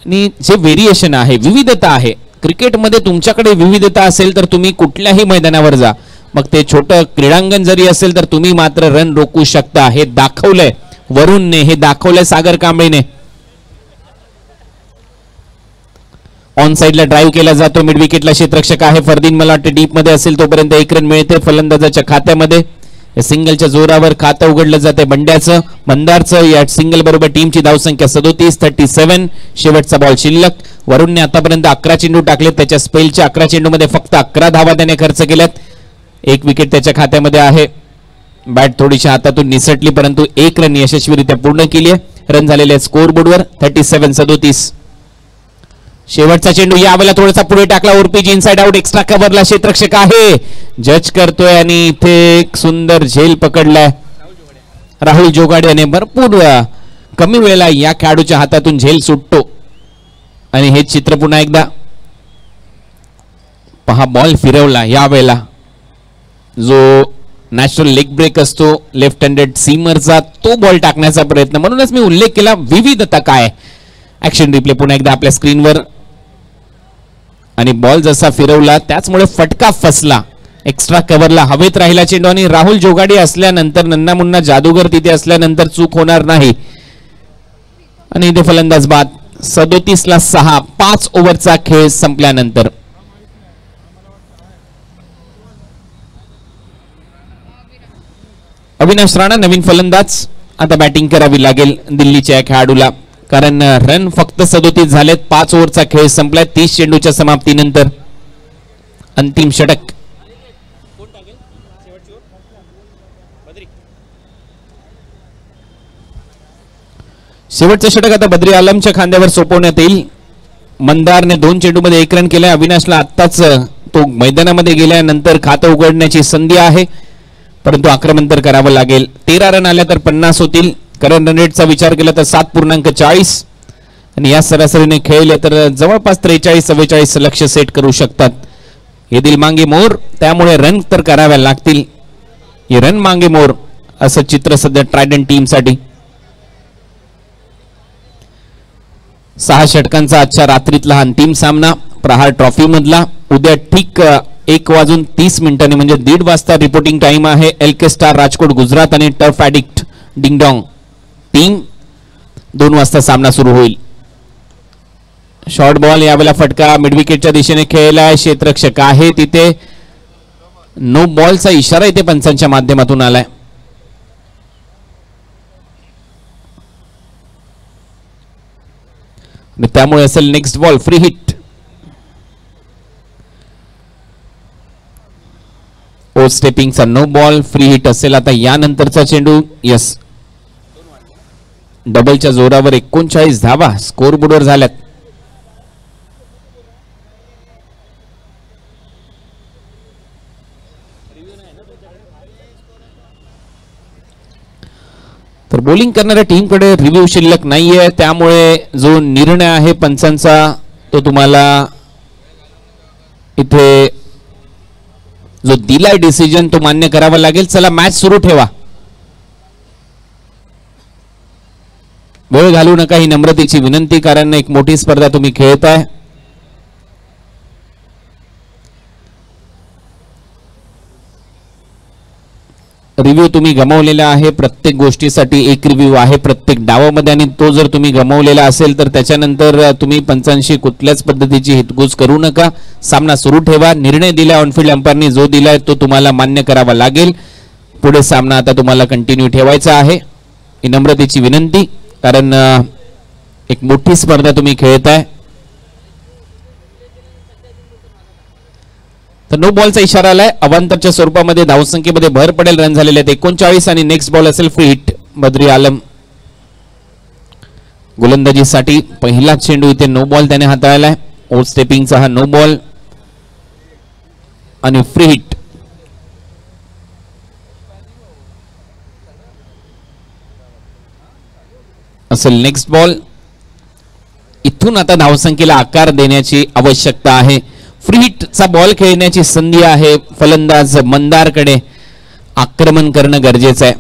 आणि जे व्हेरिएशन आहे, विविधता आहे क्रिकेटमध्ये. तुमच्याकडे विविधता असेल तर तुम्ही कुठल्याही मैदानावर जा, मग ते छोटं क्रीडांगण जरी असेल तर तुम्ही मात्र रन रोखू शकता. हे दाखवलंय वरुणने, हे दाखवलंय सागर कांबळेने. ऑन साइडला ड्राईव्ह केला जातो. मिड विकेटला क्षेत्ररक्षक आहे फरदीन, मला वाटतं डीप मध्ये असेल तोपर्यंत 1 रन मिळते फलंदाजाच्या खात्यामध्ये. सिंगलच्या जोरावर खातं उघडलं जाते बंड्याचं. मंदारचं या सिंगल बरोबर टीमची धावसंख्या 37. शेवटचा बॉल शिल्लक. वरुणने आतापर्यंत 11 चेंडू टाकलेत. त्याच्या स्पेलच्या 11 चेंडूमध्ये फक्त 11 धावा त्याने खर्च केल्यात. 1 विकेट त्याच्या खात्यामध्ये आहे. बॅट थोडीशी हातातून निसटली, परंतु 1 रन यशस्वीरित्या पूर्ण केली आहे. रन झालेले स्कोर बोर्डवर 37. शेवटचा चेंडू यावेळेला थोडासा पुढे टाकला. ओरपीजी इनसाइड आउट, एक्स्ट्रा कव्हरला क्षेत्ररक्षक आहे, जज करतोय आणि इथे एक सुंदर झेल पकडलाय राहुल जोगाडे. भरपूर कमी वेळेला या खेळाडूच्या हातातून झेल सुटतो. आणि हे चित्र पुन्हा एकदा पहा. बॉल फिरवला यावेळेला, जो नॅचरल लेग ब्रेक असतो लेफ्ट हँडेड सीमरचा, तो बॉल टाकण्याचा प्रयत्न. म्हणूनच मी उल्लेख केला विविधता काय. ऍक्शन रिप्ले पुन्हा एकदा आपल्या स्क्रीनवर. आणि बॉल जसा फिरवला त्याचमुळे फटका फसला. एक्स्ट्रा कव्हरला हवेत राहिला चेंडू. आणि राहुल जोगाडे असल्यानंतर, नन्ना मुन्ना जादूगर तिथे असल्यानंतर चूक होणार नाही. आणि इथे फलंदाज बाद. 37-6 5 ओव्हरचा खेळ संपल्यानंतर. अविनाश राणा नवीन फलंदाज. आता बॅटिंग करावी लागेल दिल्लीच्या या खेळाडूला, कारण रन फक्त 37 झालेत. 5 ओव्हरचा खेळ संपलाय 30 चेंडूच्या समाप्तीनंतर. अंतिम षटक. शेवटचं षटक आता बद्री आलमच्या खांद्यावर सोपवण्यात येईल. मंदारने 2 चेंडूमध्ये 1 रन केलाय. अविनाशला आत्ताच तो मैदानामध्ये गेल्यानंतर खातं उघडण्याची संधी आहे, परंतु आक्रमण तर करावं लागेल. 13 रन आल्या तर 50 होतील. करंट रन रेटचा विचार केला तर 7.40 आणि या सरासरीने खेळले तर जवळपास 43-44 लक्ष सेट करू शकतात. हे दिल मांगे मोर, त्यामुळे रन तर कराव्या लागतील. हे रन मांगे मोर असं चित्र सध्या ट्रायडंट टीमसाठी. 6 षटकांचा आजच्या रात्रीतला हा अंतिम सामना प्रहार ट्रॉफी मधला. उद्या ठीक 1:30 म्हणजे 1:30 वाजता रिपोर्टिंग टाइम आहे. एलके स्टार राजकोट गुजरात आणि टर्फ ॲडिक्ट डिंगडॉंग टीम 2 वाजता सामना सुरू होईल. शॉर्ट बॉल यावेळेला फटका मिड विकेटच्या दिशेने खेळला. क्षेत्ररक्षक आहे तिथे. नो बॉलचा इशारा इथे पंचांच्या माध्यमातून आलाय. त्यामुळे असेल नेक्स्ट बॉल फ्री हिट. ओ स्टेपिंगचा नो बॉल, फ्री हिट असेल आता यानंतरचा चेंडू. यस, डबलच्या जोरावर 39 धावा स्कोर बोर्डवर झाल्यात. तर बॉलिंग करणाऱ्या टीमकडे रिव्ह्यू शिल्लक नाहीये, त्यामुळे जो निर्णय आहे पंचांचा तो तुम्हाला इथे जो दिलाय डिसिजन तो मान्य करावा लागेल. चला मॅच सुरू ठेवा. वेळ घालू नका ही नम्रतेची विनंती, कारण एक मोठी स्पर्धा तुम्ही खेळताय. रिव्ह्यू तुम्ही गमावलेला आहे. प्रत्येक गोष्टीसाठी एक रिव्ह्यू आहे प्रत्येक डावामध्ये, आणि तो जर तुम्ही गमावलेला असेल तर त्याच्यानंतर तुम्ही पंचांशी कुठल्याच पद्धतीची हितगुज करू नका. सामना सुरू ठेवा. निर्णय दिला ऑनफिल्ड अंपायरने जो दिलाय तो तुम्हाला मान्य करावा लागेल. पुढे सामना आता तुम्हाला कंटिन्यू ठेवायचा आहे. ही नम्रतेची विनंती, कारण एक मोठी स्पर्धा तुम्ही खेळताय. तर नो बॉलचा इशारा आलाय. अवांतरच्या स्वरूपामध्ये धावसंख्येमध्ये भर पडेल. रन झालेले आहेत 39 आणि नेक्स्ट बॉल असेल फ्री हिट. बद्री आलम गोलंदाजीसाठी पहिला चेंडू इथे नो बॉल त्याने हाताळलाय. ओट स्टेपिंगचा हा नो बॉल आणि फ्री हिट. असेल नेक्स्ट बॉल. इथून आता धावसंख्येला आकार देण्याची आवश्यकता आहे. फ्री हिटचा बॉल खेळण्याची संधी आहे फलंदाज मंदारकडे. आक्रमण करणं गरजेचं आहे.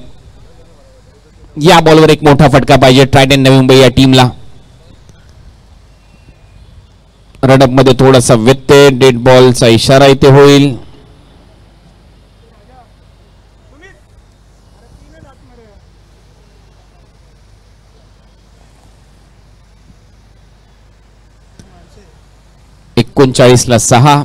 या बॉलवर एक मोठा फटका पाहिजे ट्रायडंट नवी मुंबई या टीमला. रनअप मध्ये थोडासा व्यत्यय. डेड बॉलचा इशारा इथे होईल. ला 6.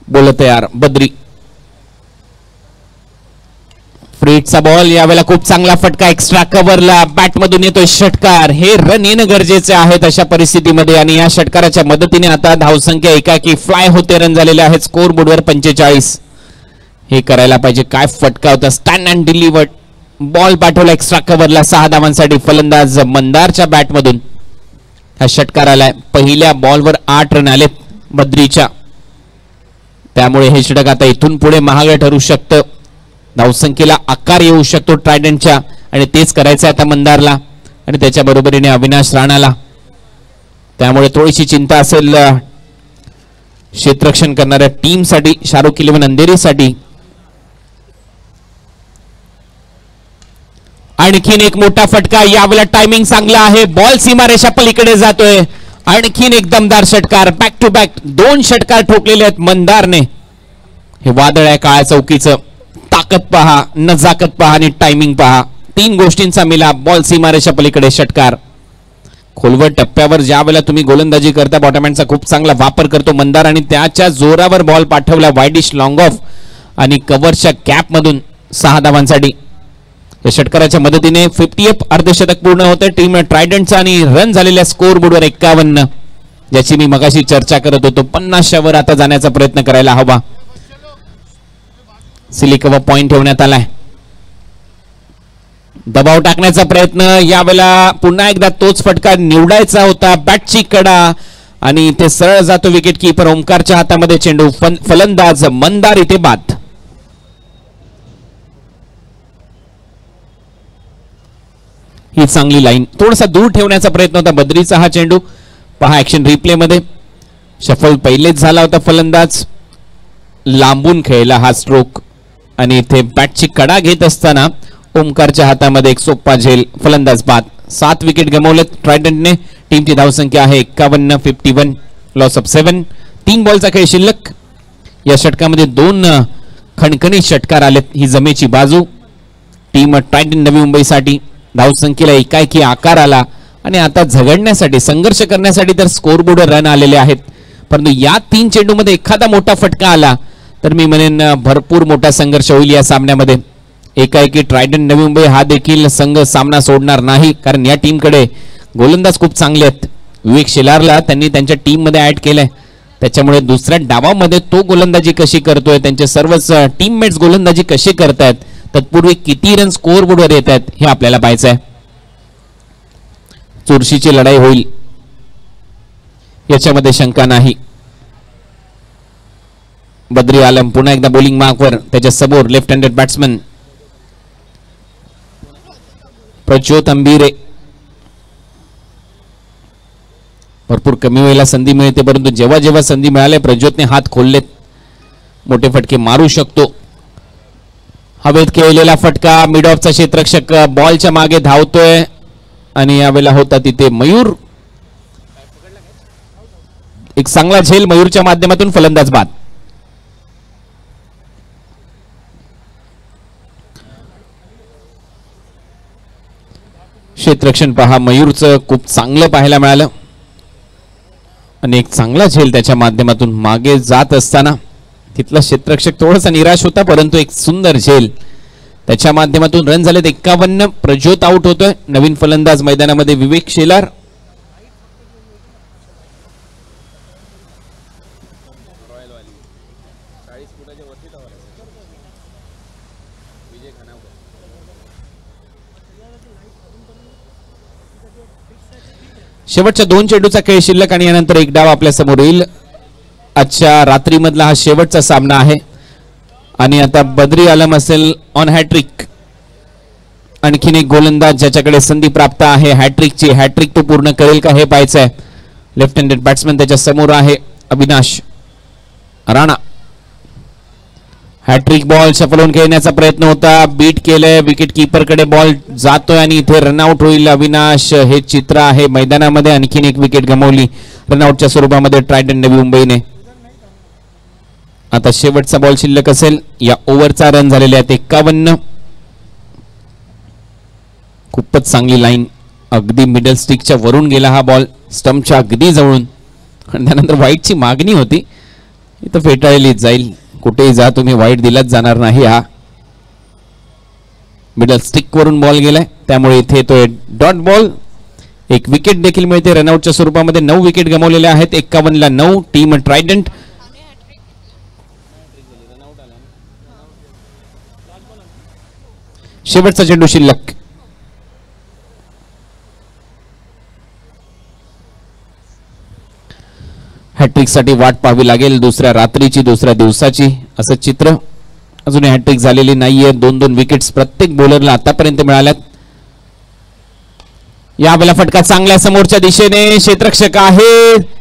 बोल तयार बद्री. फ्रीटचा बॉल यावेळेला खूप चांगला फटका. एक्स्ट्रा कव्हरला बॅट मधून येतोय षटकार. हे रन येणं गरजेचे आहेत अशा परिस्थितीमध्ये, आणि या षटकाराच्या मदतीने आता धावसंख्या एकाकी फ्लाय होते. रन झालेले आहेत स्कोर बोर्डवर 45. हे करायला पाहिजे. काय फटका होता. स्टँड अँड डिलिव्हर्ड बॉल पाठवला एक्स्ट्रा कव्हरला 6 धावांसाठी. फलंदाज मंदारच्या बॅट मधून हा षटकार आलाय. पहिल्या बॉलवर 8 रन आलेत बद्रीच्या, त्यामुळे हे षटक आता इथून पुढे महाग ठरू शकतं. धावसंख्येला आकार येऊ शकतो ट्रायडंटच्या, आणि तेच करायचं आता मंदारला आणि त्याच्या बरोबरीने अविनाश राणाला. त्यामुळे थोडीशी चिंता असेल क्षेत्ररक्षण करणाऱ्या टीमसाठी, शाहरुख 11 अंधेरीसाठी. आणखीन एक मोठा फटका. यावेळेला टायमिंग चांगला आहे. बॉल सीमारेषा पलीकडे जातोय. आणखीन एक दमदार षटकार. बॅक टू बॅक 2 षटकार ठोकलेले आहेत मंदारने. हे वादळ आहे काळ्या चौकीचं. ताकद पहा, नजाकत पहा आणि टायमिंग पहा. 3 गोष्टींचा मिलाप. बॉल सीमारेषा पलीकडे षटकार. खोलवर टप्प्यावर ज्या वेळेला तुम्ही गोलंदाजी करता बॉटमहँडचा खूप चांगला वापर करतो मंदार, आणि त्याच्या जोरावर बॉल पाठवला वाईडिश लॉंग ऑफ आणि कव्हरच्या कॅप मधून 6 धावांसाठी. या षटकाराच्या मदतीने 50th अर्धशतक पूर्ण होते टीम ट्रायडंटचा, आणि रन झालेल्या स्कोर बोर्डवर 51. ज्याची मी मगाशी चर्चा करत होतो. 50च्या वर आता जाण्याचा प्रयत्न करायला हवा. सिलिकवा पॉइंट ठेवण्यात आलाय. दबाव टाकण्याचा प्रयत्न, यावेळेला पुन्हा एकदा तोच फटका निवडायचा होता. बॅटची कडा आणि इथे सरळ जातो विकेट कीपर ओमकारच्या हातामध्ये चेंडू. फलंदाज मंदार इथे बाद. ही चांगली लाईन, थोडासा दूर ठेवण्याचा प्रयत्न होता बद्रीचा हा चेंडू. पहा ऍक्शन रिप्ले मध्ये शफल पहिलेच झाला होता. फलंदाज लांबून खेळला हा स्ट्रोक आणि इथे बॅटची कडा घेत असताना ओमकारच्या हातामध्ये एक सोपा झेल. फलंदाज बाद. 7 विकेट गमावलेत ट्रायडंटने. टीमची धावसंख्या आहे 51. 51 लॉस ऑफ 7. 3 बॉलचा खेळ शिल्लक. या षटकामध्ये 2 खणखणीत षटकार आलेत. ही जमेची बाजू टीम ट्रायडंट नवी मुंबईसाठी. धावसंख्येला एकाएकी आकार आला आणि आता झगडण्यासाठी संघर्ष करण्यासाठी तर स्कोरबोर्डवर रन आलेले आहेत. परंतु या 3 चेंडूमध्ये एखादा मोठा फटका आला तर मी म्हणेन भरपूर मोठा संघर्ष होईल या सामन्यामध्ये. एकाएकी ट्रायडंट नवी मुंबई हा देखील संघ सामना सोडणार नाही, कारण या टीमकडे गोलंदाज खूप चांगले आहेत. विवेक शेलारला त्यांनी त्यांच्या टीम मध्ये ऍड केलंय, त्याच्यामुळे दुसऱ्या डावामध्ये तो गोलंदाजी कशी करतोय, त्यांचे सर्वच टीममेट्स गोलंदाजी कशी करतायत, तत्पूर्वी किती रन स्कोर बोर्डवर येत आहेत हे आपल्याला पाहायचं आहे. चुरशीची लढाई होईल याच्यामध्ये शंका नाही. बद्री आलम पुन्हा एकदा बॉलिंग मार्कवर. त्याच्या समोर लेफ्ट हँडेड बॅट्समन प्रज्योत अंबिरे. भरपूर कमी वेळेला संधी मिळते, परंतु जेव्हा जेव्हा संधी मिळाली प्रज्योतने हात खोललेत. मोठे फटके मारू शकतो. हवेत खेळलेला फटका. मिड ऑफचा क्षेत्ररक्षक बॉलच्या मागे धावतोय आणि यावेळेला होता तिथे मयूर. एक चांगला झेल मयूरच्या माध्यमातून. फलंदाज बाद. क्षेत्ररक्षण पहा मयूरचं खूप चांगलं पाहायला मिळालं आणि एक चांगला झेल त्याच्या माध्यमातून. मागे जात असताना तिथला क्षेत्ररक्षक थोडासा निराश होता, परंतु एक सुंदर झेल त्याच्या माध्यमातून. रन झालेत 51. प्रज्योत आउट होतोय. नवीन फलंदाज मैदानामध्ये विवेक शेलार. शेवटच्या 2 चेंडूचा खेळ शिल्लक आणि यानंतर एक डाव आपल्या समोर येईल. आजच्या रात्रीमधला हा शेवटचा सामना आहे आणि आता बद्री आलम असेल ऑन हॅट्रिक. आणखीन एक गोलंदाज ज्याच्याकडे संधी प्राप्त आहे हॅट्रिकची. हॅट्रिक तो पूर्ण करेल का हे पाहायचं आहे. लेफ्ट हँडेड बॅट्समन त्याच्या समोर आहे अविनाश राणा. हॅट्रिक बॉल सफल खेळण्याचा प्रयत्न होता. बीट केलंय. विकेट कीपर कडे बॉल जातोय आणि इथे रनआउट होईल. अविनाश हे चित्र आहे मैदानामध्ये. आणखीन एक विकेट गमावली रनआउटच्या स्वरूपामध्ये ट्रायडंट नवी मुंबईने. आता शेवटचा बॉल शिल्लक असेल. या ओव्हरचा रन झालेले आहेत 51. खूपच चांगली लाईन. अगदी मिडल स्टिकच्या वरून गेला हा बॉल, स्टंपच्या अगदी जवळून. आणि त्यानंतर वाईटची मागणी होती, इथं फेटाळलीच जाईल. कुठेही जा तुम्ही, वाईट दिलाच जाणार नाही. हा मिडल स्टिक वरून बॉल गेलाय, त्यामुळे इथे येतोय डॉट बॉल. एक विकेट देखील मिळते रनआउटच्या स्वरूपामध्ये. 9 विकेट गमावलेल्या आहेत. 51ला 9 टीम ट्रायडंट. शेवटचा चेंडू शिल्लक. हॅट्रिक साठी वाट पाहावी लागेल. दुसऱ्या रात्रीची, दुसऱ्या दिवसाची असं चित्र. अजूनही हॅट्रिक झालेली नाहीये. 2-2 विकेट्स प्रत्येक बॉलरला आतापर्यंत मिळाल्यात. यावेळेला फटका चांगल्या समोरच्या दिशेने. क्षेत्ररक्षक आहे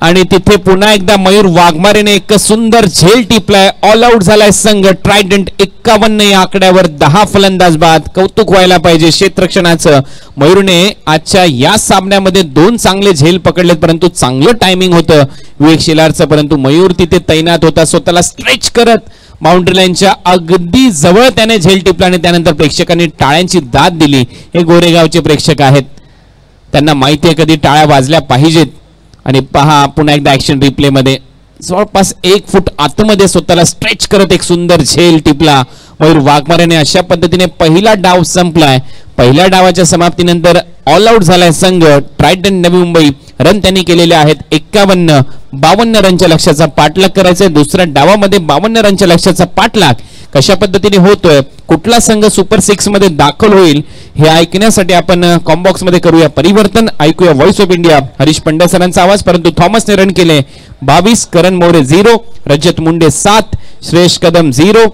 आणि तिथे पुन्हा एकदा मयूर वाघमारेने एक सुंदर झेल टिपलाय. ऑल आउट झालाय संघ ट्रायडंट. 51 या आकड्यावर 10 फलंदाज बाद. कौतुक व्हायला पाहिजे क्षेत्ररक्षणाचं. मयूरने आजच्या या सामन्यामध्ये 2 चांगले झेल पकडलेत, परंतु चांगलं टायमिंग होतं विवेक शेलारचं. परंतु मयूर तिथे तैनात होता, स्वतःला स्ट्रेच करत बाउंड्री लाईनच्या अगदी जवळ त्याने झेल टिपला आणि त्यानंतर प्रेक्षकांनी टाळ्यांची दाद दिली. हे गोरेगावचे प्रेक्षक आहेत, त्यांना माहिती आहे कधी टाळ्या वाजल्या पाहिजेत. आणि पहा पुन्हा एकदा ऍक्शन रिप्ले मध्ये जवळपास 1 फूट आतमध्ये स्वतःला स्ट्रेच करत एक सुंदर झेल टिपला मयूर वाघमारेने. अशा पद्धतीने पहिला डाव संपलाय. पहिल्या डावाच्या समाप्तीनंतर ऑल आउट झालाय संघ ट्रायडंट नवी मुंबई. रन त्यांनी केलेले आहेत 51. 52 रनच्या लक्ष्याचा पाठलाग करायचा. दुसऱ्या डावामध्ये 52 रनच्या लक्ष्याचा पाठलाग कशा पद्धतीने होतोय, कुठला संघ सुपर 6 मध्ये दाखल होईल हे ऐकण्यासाठी आपण कॉम्बॉक्स मध्ये करूया परिवर्तन. ऐकूया voice of India Harish Pandya सरांचा आवाज. परंतु थॉमसने रन केले 22, करण मोरे 0, रजत मुंडे 7, श्रेयस कदम 0,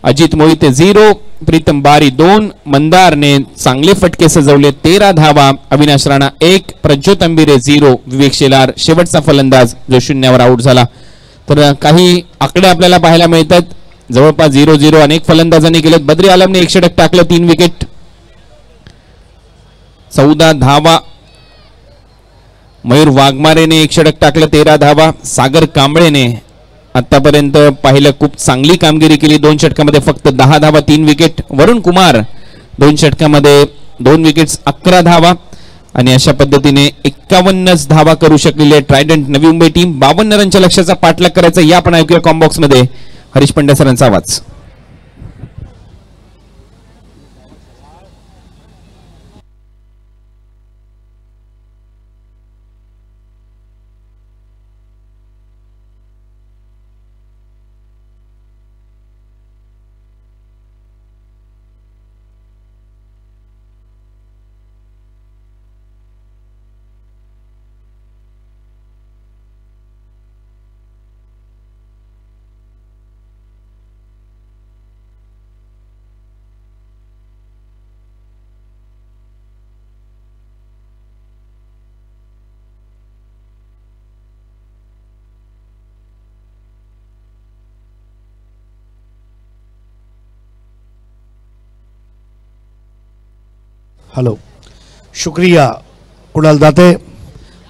अजित मोहिते 0, प्रीतम बारी 2, मंदारने चांगले फटके सजवले 13 धावा, अविनाश राणा 1, प्रज्योत अंबिरे 0, विवेक शेलार शेवटचा फलंदाज जो 0वर आउट झाला. तर काही आकडे आपल्याला पाहायला मिळतात. जवळपास 0-0 अनेक फलंदाजांनी केलेत. बद्री आलमने 100 षटक टाकलं, 3 विकेट, 14 धावा. मयूर वाघमारेने 100 षटक टाकलं, 13 धावा. सागर कांबळेने आतापर्यंत पाहिलं खूप चांगली कामगिरी केली. 2 षटकामध्ये फक्त 10 धावा, 3 विकेट. वरुण कुमार 2 षटकामध्ये 2 विकेट्स, 11 धावा. आणि अशा पद्धतीने 51 धावा करू शकलेली आहे ट्रायडंट नवी मुंबई टीम. 52 रनच्या लक्ष्याचा पाठलाग करायचा. या आपण ऐकूया कॉम्बॉक्स मध्ये हरीश पंड्या सरांचा आवाज. हेलो, शुक्रिया कुणाल दाते.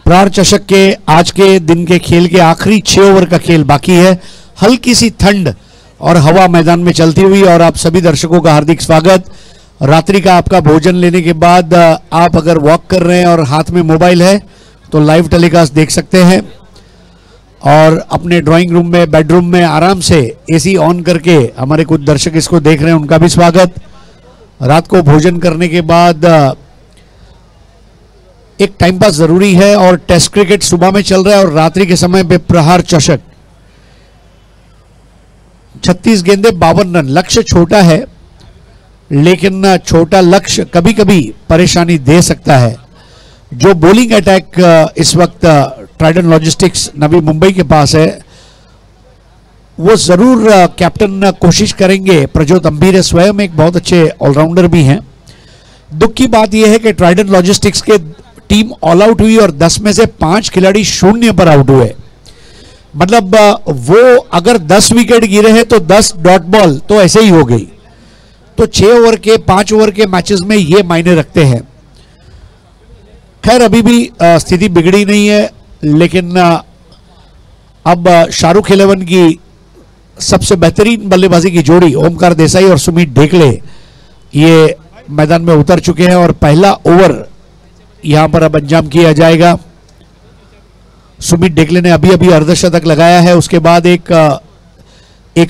प्रहार चषक के आज के दिन के खेल के आखिरी 6 ओवर का खेल बाकी है. हल्की सी ठंड और हवा मैदान में चलती हुई, और आप सभी दर्शकों का हार्दिक स्वागत. रात्रि का आपका भोजन लेने के बाद आप अगर वॉक कर रहे हैं और हाथ में मोबाइल है तो लाइव टेलीकास्ट देख सकते हैं, और अपने ड्राइंग रूम में, बेडरूम में आराम से एसी ऑन करके हमारे कुछ दर्शक इसको देख रहे हैं, उनका भी स्वागत. रात को भोजन करने के बाद एक टाइम पास जरूरी है, और टेस्ट क्रिकेट सुबह में चल रहा है और रात्रि के समय पे प्रहार चषक. 36 गेंदे 52 रन. लक्ष्य छोटा है, लेकिन छोटा लक्ष्य कभी कभी परेशानी दे सकता है. जो बॉलिंग अटैक इस वक्त ट्राइडेंट लॉजिस्टिक्स नवी मुंबई के पास है, वो जरूर कैप्टन कोशिश करेंगे. प्रज्योत अंबिरे स्वयं एक बहुत अच्छे ऑलराउंडर भी हैं. दुख की बात यह है कि ट्राइडेंट लॉजिस्टिक्स के टीम ऑल आउट हुई और 10 में से 5 खिलाड़ी 0 पर आउट हुए. मतलब वो अगर 10 विकेट गिरे हैं तो 10 डॉट बॉल तो ऐसे ही हो गई. तो 6 ओवर के 5 ओवर के मैचेस में ये मायने रखते हैं. खैर अभी भी स्थिति बिगड़ी नहीं है, लेकिन अब शाहरुख 11 की सबसे बेहतरीन बल्लेबाजी की जोड़ी ओमकार देसाई और सुमित ढेकले ये मैदान में उतर चुके हैं, और पहला ओवर यहां पर अब अंजाम किया जाएगा. सुमित ढेकले ने अभी अभी अर्धशतक लगाया है. उसके बाद एक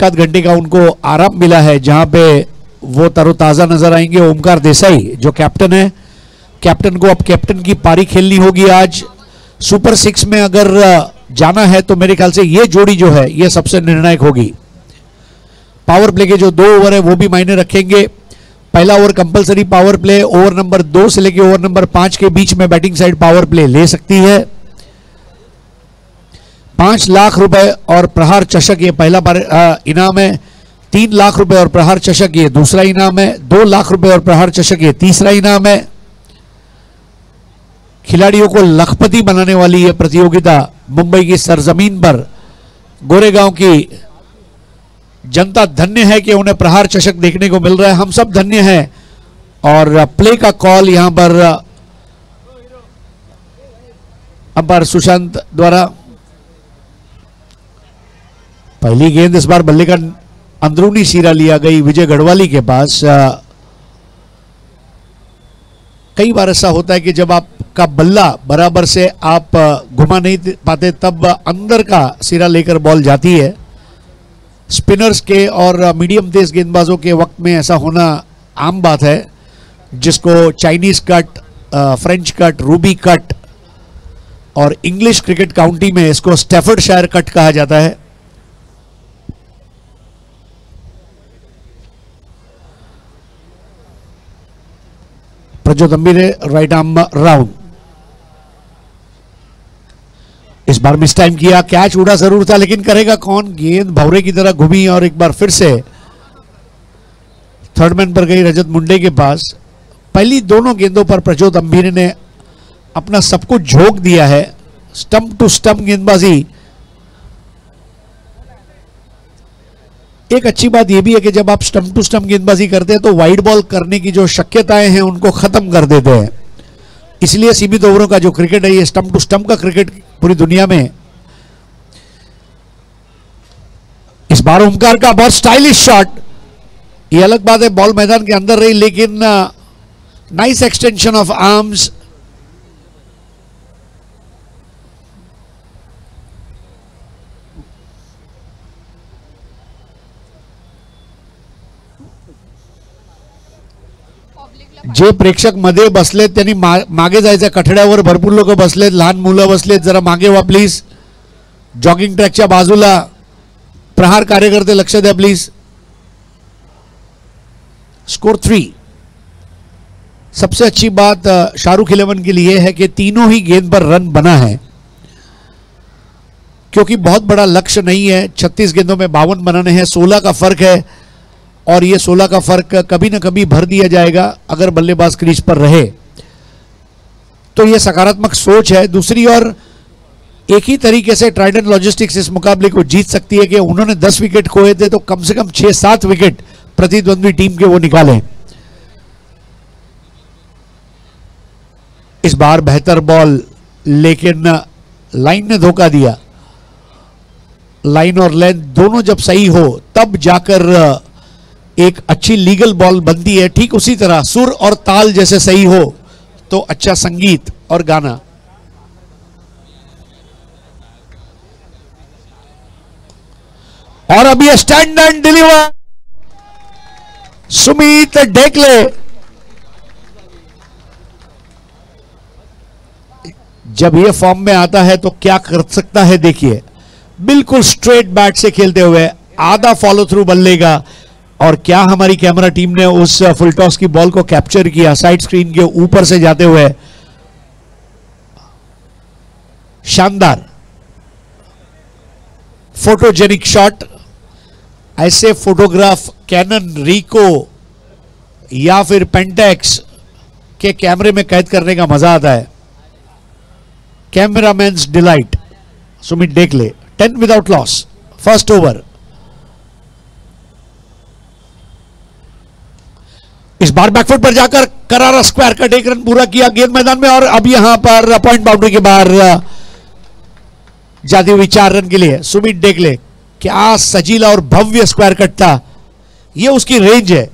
आध घंटे का उनको आराम मिला है, जहां पे वो तरोताजा नजर आएंगे. ओमकार देसाई जो कैप्टन है, कैप्टन को अब कैप्टन की पारी खेलनी होगी. आज सुपर 6 में अगर जाना है तो मेरे ख्याल से ये जोड़ी जो है ये सबसे निर्णायक होगी. पावर प्ले के जो 2 ओवर है वो भी मायने रखेंगे. पहला over compulsory power play, over number 2 से लेकर ओवर नंबर 5 के बीच में बैटिंग साइड पावर प्ले ले सकती है. 5 लाख रुपए और प्रहार चषक ये पहला इनाम है. 3 लाख रुपए और प्रहार चषक ये दूसरा इनाम है. 2 लाख रुपए और प्रहार चषक ये तीसरा इनाम है. खिलाड़ियों को लखपति बनाने वाली यह प्रतियोगिता मुंबई की सरजमीन पर गोरेगांव की जनता धन्य है कि उन्हें प्रहार चषक देखने को मिल रहा है. हम सब धन्य हैं. और प्ले का कॉल यहां पर अंपायर सुशांत द्वारा. पहली गेंद इस बार बल्ले का अंदरूनी सिरा लिया गई विजय गढ़वाली के पास. कई बार ऐसा होता है कि जब आपका बल्ला बराबर से आप घुमा नहीं पाते तब अंदर का सिरा लेकर बॉल जाती है. स्पिनर्स के और मीडियम तेज गेंदबाजों के वक्त में ऐसा होना आम बात है, जिसको Chinese cut, French cut, Ruby cut और इंग्लिश क्रिकेट काउंटी में इसको स्टैफर्डशायर कट कहा जाता है। प्रज्योत अम्बीरे राइट आर्म राउंड, इस बार मिस टाइम किया, कैच उड़ा जरूर था लेकिन करेगा कौन, गेंद भौरे की तरह घूमी और एक बार फिर से थर्ड मैन पर गई रजत मुंडे के पास। पहली दोनों गेंदों पर प्रज्योत अम्बीरे ने अपना सब कुछ झोंक दिया है, स्टंप टू स्टंप गेंदबाजी। एक अच्छी बात यह भी है कि जब आप स्टंप टू स्टंप गेंदबाजी करते हैं तो वाइड बॉल करने की जो शक्यताएं हैं उनको खत्म कर देते हैं, इसलिए सीमित ओवरों का जो क्रिकेट है ये स्टंप टू स्टंप का क्रिकेट पूरी दुनिया में। इस बार ओमकार का बहुत स्टाइलिश शॉट, ये अलग बात है बॉल मैदान के अंदर रही लेकिन नाइस एक्सटेंशन ऑफ आर्म्स। जे प्रेक्षक मध्ये बसलेत त्यांनी मागे जायचं, कठड्यावर भरपूर लोक बसलेत, लहान मुलं बसलेत, जरा मागे व्हा प्लीज। जॉगिंग ट्रॅकच्या बाजूला प्रहार कार्यकर्ते लक्ष द्या प्लीज। स्कोर 3। सबसे अच्छी बात शाहरुख 11 के लिए है कि तीनों ही गेंद पर रन बना है, क्योंकि बहुत बड़ा लक्ष्य नहीं है। 36 गेंदों में 52 बनाने हैं, 16 का फर्क है और ये 16 का फर्क कभी ना कभी भर दिया जाएगा अगर बल्लेबाज क्रीज पर रहे तो ये सकारात्मक सोच है। दूसरी ओर एक ही तरीके से ट्राइडेंट लॉजिस्टिक्स इस मुकाबले को जीत सकती है कि उन्होंने 10 विकेट खोए थे तो कम से कम 6-7 विकेट प्रतिद्वंद्वी टीम के वो निकालें। इस बार बेहतर बॉल लेकिन लाइन ने धोखा दिया। लाइन और लेंथ दोनों जब सही हो तब जाकर एक अच्छी लीगल बॉल बनती है। ठीक उसी तरह सुर और ताल जैसे सही हो तो अच्छा संगीत और गाना। और अब ये स्टैंड एंड डिलीवर, सुमित डेकले। जब ये फॉर्म में आता है तो क्या कर सकता है देखिए, बिल्कुल स्ट्रेट बैट से खेलते हुए आधा फॉलो थ्रू बल्ले का। और क्या हमारी कैमरा टीम ने उस फुल टॉस की बॉल को कैप्चर किया साइड स्क्रीन के ऊपर से जाते हुए, शानदार फोटोजेनिक शॉट। ऐसे फोटोग्राफ कैनन, रिको या फिर पेंटेक्स के कैमरे में कैद करने का मजा आता है। Cameraman's delight. Sumit Dekle 10 without loss, first over. इस बार बैकफुट पर जाकर करारा स्क्वायर कट, 1 रन पूरा किया गेंद मैदान में। और अब यहां पर पॉइंट बाउंड्री के बाहर जाती हुई 4 रन के लिए सुमित डेकले। क्या सजीला और भव्य स्क्वायर कट था, यह उसकी रेंज है।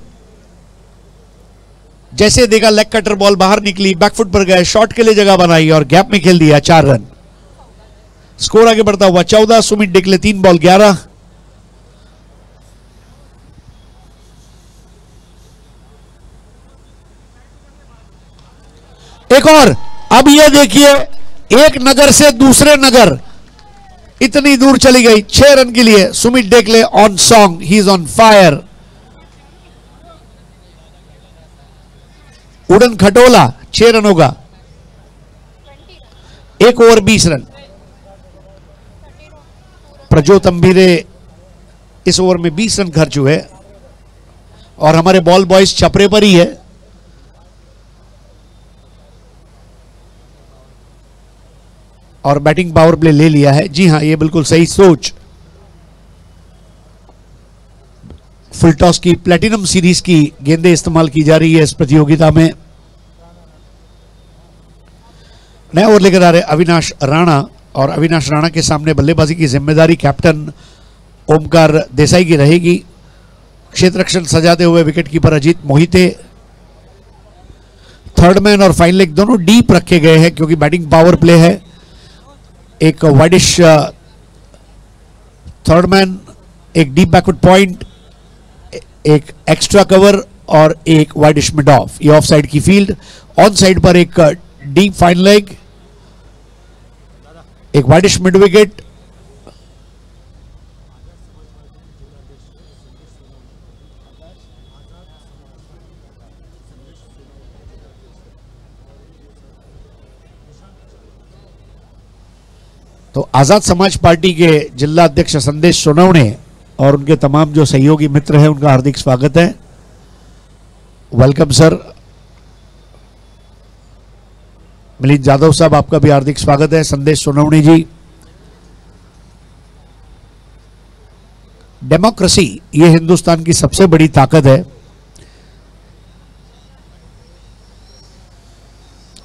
जैसे देखा लेग कटर बॉल बाहर निकली, बैकफुट पर गए, शॉट के लिए जगह बनाई और गैप में खेल दिया, 4 रन। स्कोर आगे बढ़ता हुआ 14। सुमित डेकले 3 बॉल 11। एक और, अब ये देखिए एक नगर से दूसरे नगर इतनी दूर चली गई 6 रन के लिए। Sumit Dekle on song, he is on fire. उड़न खटोला 6 रनों का, 1 ओवर 20 रन। प्रज्योत अम्बीरे इस ओवर में 20 रन खर्च हुए और हमारे बॉल बॉयज छपरे पर ही है। और बैटिंग पावर प्ले ले लिया है। जी हां, ये बिल्कुल सही सोच। फुल टॉस की प्लेटिनम सीरीज की गेंदें इस्तेमाल की जा रही है इस प्रतियोगिता में। नया ओवर लेकर आ रहे अविनाश राणा और अविनाश राणा के सामने बल्लेबाजी की जिम्मेदारी कैप्टन ओमकार देसाई की रहेगी। क्षेत्ररक्षण सजाते हुए wicketkeeper Ajit Mohite. Third man और फाइन लेग दोनों डीप रखे गए हैं क्योंकि बैटिंग पावर प्ले है। एक वाइडिश थर्ड मैन, एक डीप बैकवर्ड पॉइंट, एक एक्स्ट्रा कवर और एक वाइडिश मिड ऑफ। ये ऑफ साइड की फील्ड। ऑन साइड पर एक डीप फाइन लेग एक वाइडिश मिड विकेट। तो आजाद समाज पार्टी के जिला अध्यक्ष संदेश सोनवणे और उनके तमाम जो सहयोगी मित्र हैं उनका हार्दिक स्वागत है। Welcome sir. मिलिंद जाधव साहब आपका भी हार्दिक स्वागत है। संदेश सोनवणे जी। डेमोक्रेसी ये हिंदुस्तान की सबसे बड़ी ताकत है।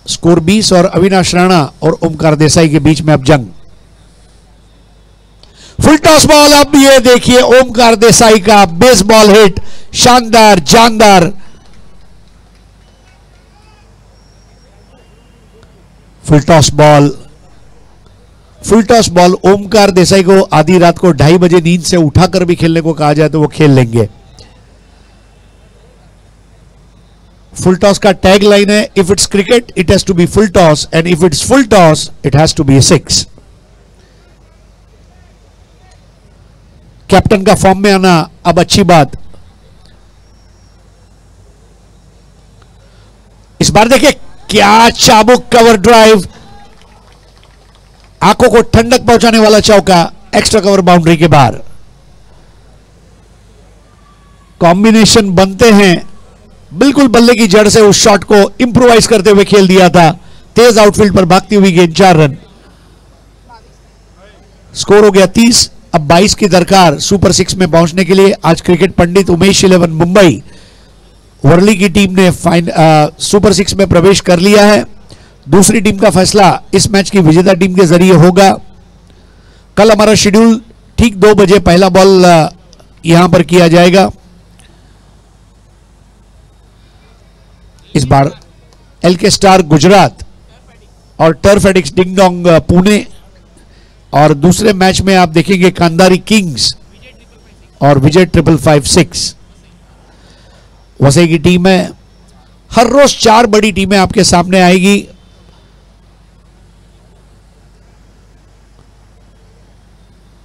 स्कोर 20 और अविनाश राणा और ओमकार देसाई के बीच में अब जंग। फुल टॉस बॉल। अब ये देखिए ओमकार देसाई का बेसबॉल हिट, शानदार जानदार। फुल टॉस बॉल, फुल टॉस बॉल। ओमकार देसाई को आधी रात को 2:30 बजे नींद से उठाकर भी खेलने को कहा जाए तो वो खेल लेंगे। फुल टॉस का टैग लाइन है, if it's cricket it has to be full toss and if it's full toss it has to be 6। Captain का फॉर्म में आना अब अच्छी बात। इस बार देखिए क्या चाबुक कवर ड्राइव, आंखों को ठंडक पहुंचाने वाला चौका एक्स्ट्रा कवर बाउंड्री के बाहर। कॉम्बिनेशन बनते हैं, बिल्कुल बल्ले की जड़ से उस शॉट को इंप्रोवाइज करते हुए खेल दिया था। तेज आउटफील्ड पर भागती हुई गेंद, 4 रन। स्कोर हो गया 30। अब 22 की दरकार सुपर 6 में पहुंचने के लिए। आज क्रिकेट पंडित उमेश 11 मुंबई वर्ली की टीम ने सुपर 6 में प्रवेश कर लिया है। दूसरी टीम का फैसला इस मैच की विजेता टीम के जरिए होगा। कल हमारा शेड्यूल ठीक 2 बजे पहला बॉल यहां पर किया जाएगा। इस बार एलके स्टार गुजरात और टर्फ एडिक्स डिंगडोंग पुणे, और दूसरे मैच में आप देखेंगे कांदारी किंग्स और विजय 555-6 वसई की टीम है। हर रोज 4 बड़ी टीमें आपके सामने आएगी।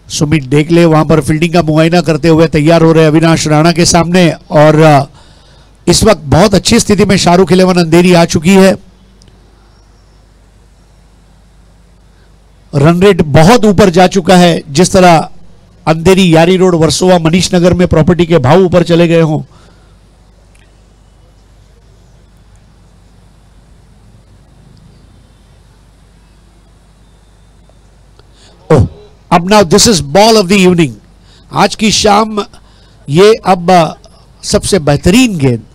सुमित डेकले वहां पर फील्डिंग का मुआयना करते हुए तैयार हो रहे अविनाश राणा के सामने, और इस वक्त बहुत अच्छी स्थिति में शाहरुख 11 अंधेरी आ चुकी है। रन रेट बहुत ऊपर जा चुका है। जिस तरह अंधेरी, यारी रोड, वर्सोवा, मनीष नगर में प्रॉपर्टी के भाव ऊपर चले गए हों। ओह, अब now this is ball of the evening. आज की शाम ये अब सबसे बेहतरीन गेंद,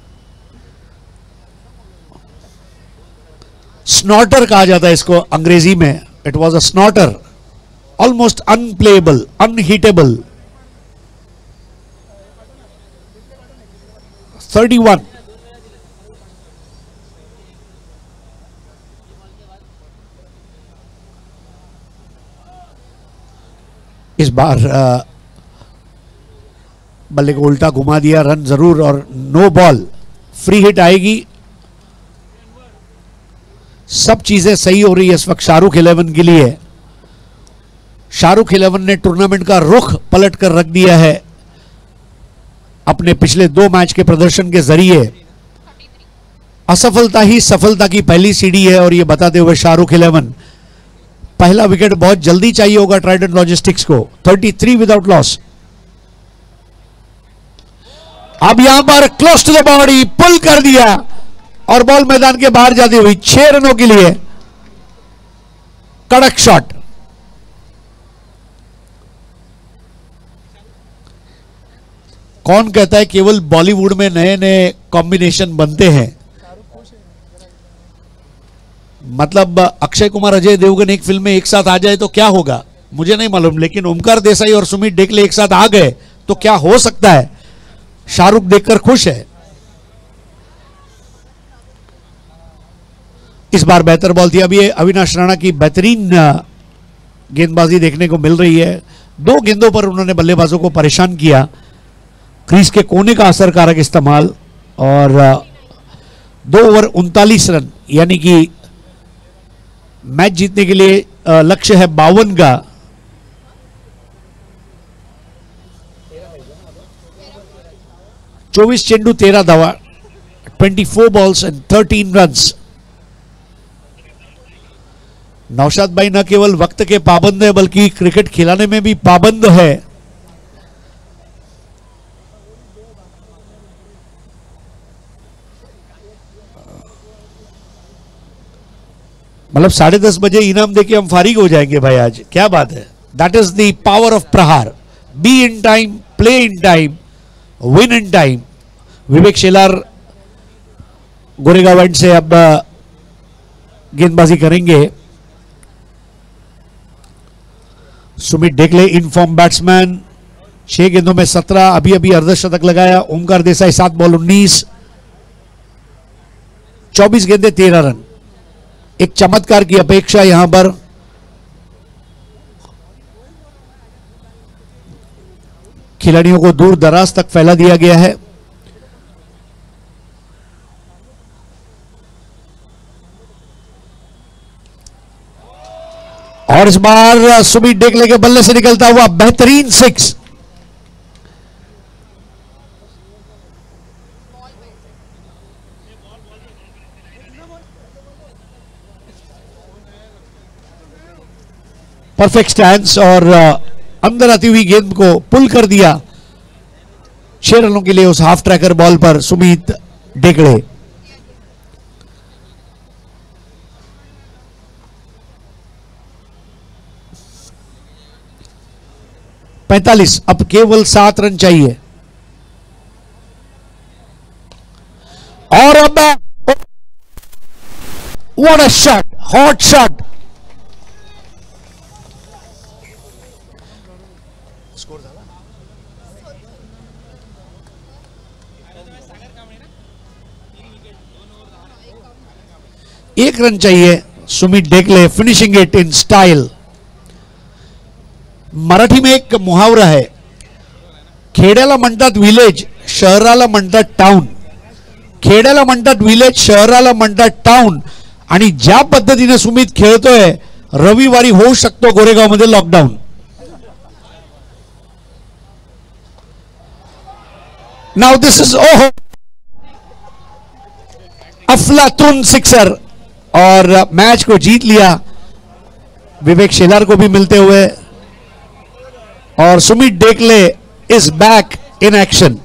स्नॉटर कहा जाता है इसको अंग्रेजी में। It was a snorter, almost unplayable, unhittable. 31. इस बार बल्ले को उल्टा घुमा दिया, रन जरूर और नो बॉल। फ्री हिट आएगी। सब चीजें सही हो रही है इस वक्त शाहरुख 11 के लिए। शाहरुख 11 ने टूर्नामेंट का रुख पलट कर रख दिया है अपने पिछले 2 मैच के प्रदर्शन के जरिए। असफलता ही सफलता की पहली सीढ़ी है, और यह बताते हुए शाहरुख 11 पहला विकेट बहुत जल्दी चाहिए होगा ट्राइडेंट लॉजिस्टिक्स को। 33 विदाउट लॉस। अब यहां पर क्लोज टू द बॉडी पुल कर दिया और बॉल मैदान के बाहर जाती हुई 6 रनों के लिए कड़क शॉट। कौन कहता है केवल बॉलीवुड में नए नए कॉम्बिनेशन बनते हैं? मतलब अक्षय कुमार, अजय देवगन एक फिल्म में एक साथ आ जाए तो क्या होगा मुझे नहीं मालूम, लेकिन ओमकार देसाई और सुमित डेकले एक साथ आ गए तो क्या हो सकता है। शाहरुख देखकर खुश है। इस बार बेहतर बॉल थी। अभी अविनाश राणा की बेहतरीन गेंदबाजी देखने को मिल रही है। 2 गेंदों पर उन्होंने बल्लेबाजों को परेशान किया। क्रीज के कोने का असरकारक इस्तेमाल, और 2 ओवर 39 रन, यानी कि मैच जीतने के लिए लक्ष्य है 52 का। चौबीस चेंडू 13 धावा, 24 बॉल्स एंड 13 रन्स। नौशाद भाई न केवल वक्त के पाबंद है बल्कि क्रिकेट खिलाने में भी पाबंद है। मतलब 10:30 बजे इनाम देके हम फारिग हो जाएंगे भाई आज। क्या बात है। That is the power of Prahar. Be in time, play in time, win in time. Vivek Shelar Goregaon end से अब गेंदबाजी करेंगे। Sumit Dekle in form batsman, 6 गेंदों में 17, अभी अभी अर्धशतक लगाया। ओमकार देसाई 7 बॉल 19, 24 गेंदे 13 रन। एक चमत्कार की अपेक्षा यहां पर। खिलाड़ियों को दूर दराज तक फैला दिया गया है। और इस बार सुमित डेकले के बल्ले से निकलता हुआ बेहतरीन 6। परफेक्ट स्टैंस और अंदर आती हुई गेंद को पुल कर दिया 6 रनों के लिए उस हाफ ट्रैकर बॉल पर सुमित डेकले। पैंतालीस, अब केवल 7 रन चाहिए। और अब what a shot, hot shot. एक रन चाहिए। Sumit Dekle finishing it in style. Marathi में एक मुहावरा है, खेड्याला म्हणतात विलेज, शहराला म्हणतात टाउन। खेड्याला म्हणतात विलेज, शहराला म्हणतात टाउन। आणि ज्या पद्धतीने सुमित खेळतोय, रविवारी होऊ शकतो गोरेगाव मध्ये लॉकडाऊन। नाउ दिस इज ओहो, अफलातून सिक्सर और मैच को जीत लिया। विवेक शेलार को भी मिलते हुए और Sumit Dekle is back in action.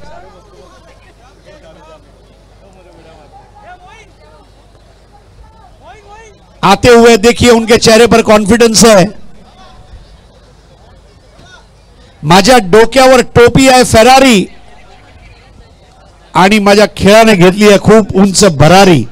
आते हुए देखिए उनके चेहरे पर कॉन्फिडेंस है। माझ्या डोक्यावर टोपी आहे फेरारी आणि माझ्या खेळाने घेतली आहे खूप उंच भरारी।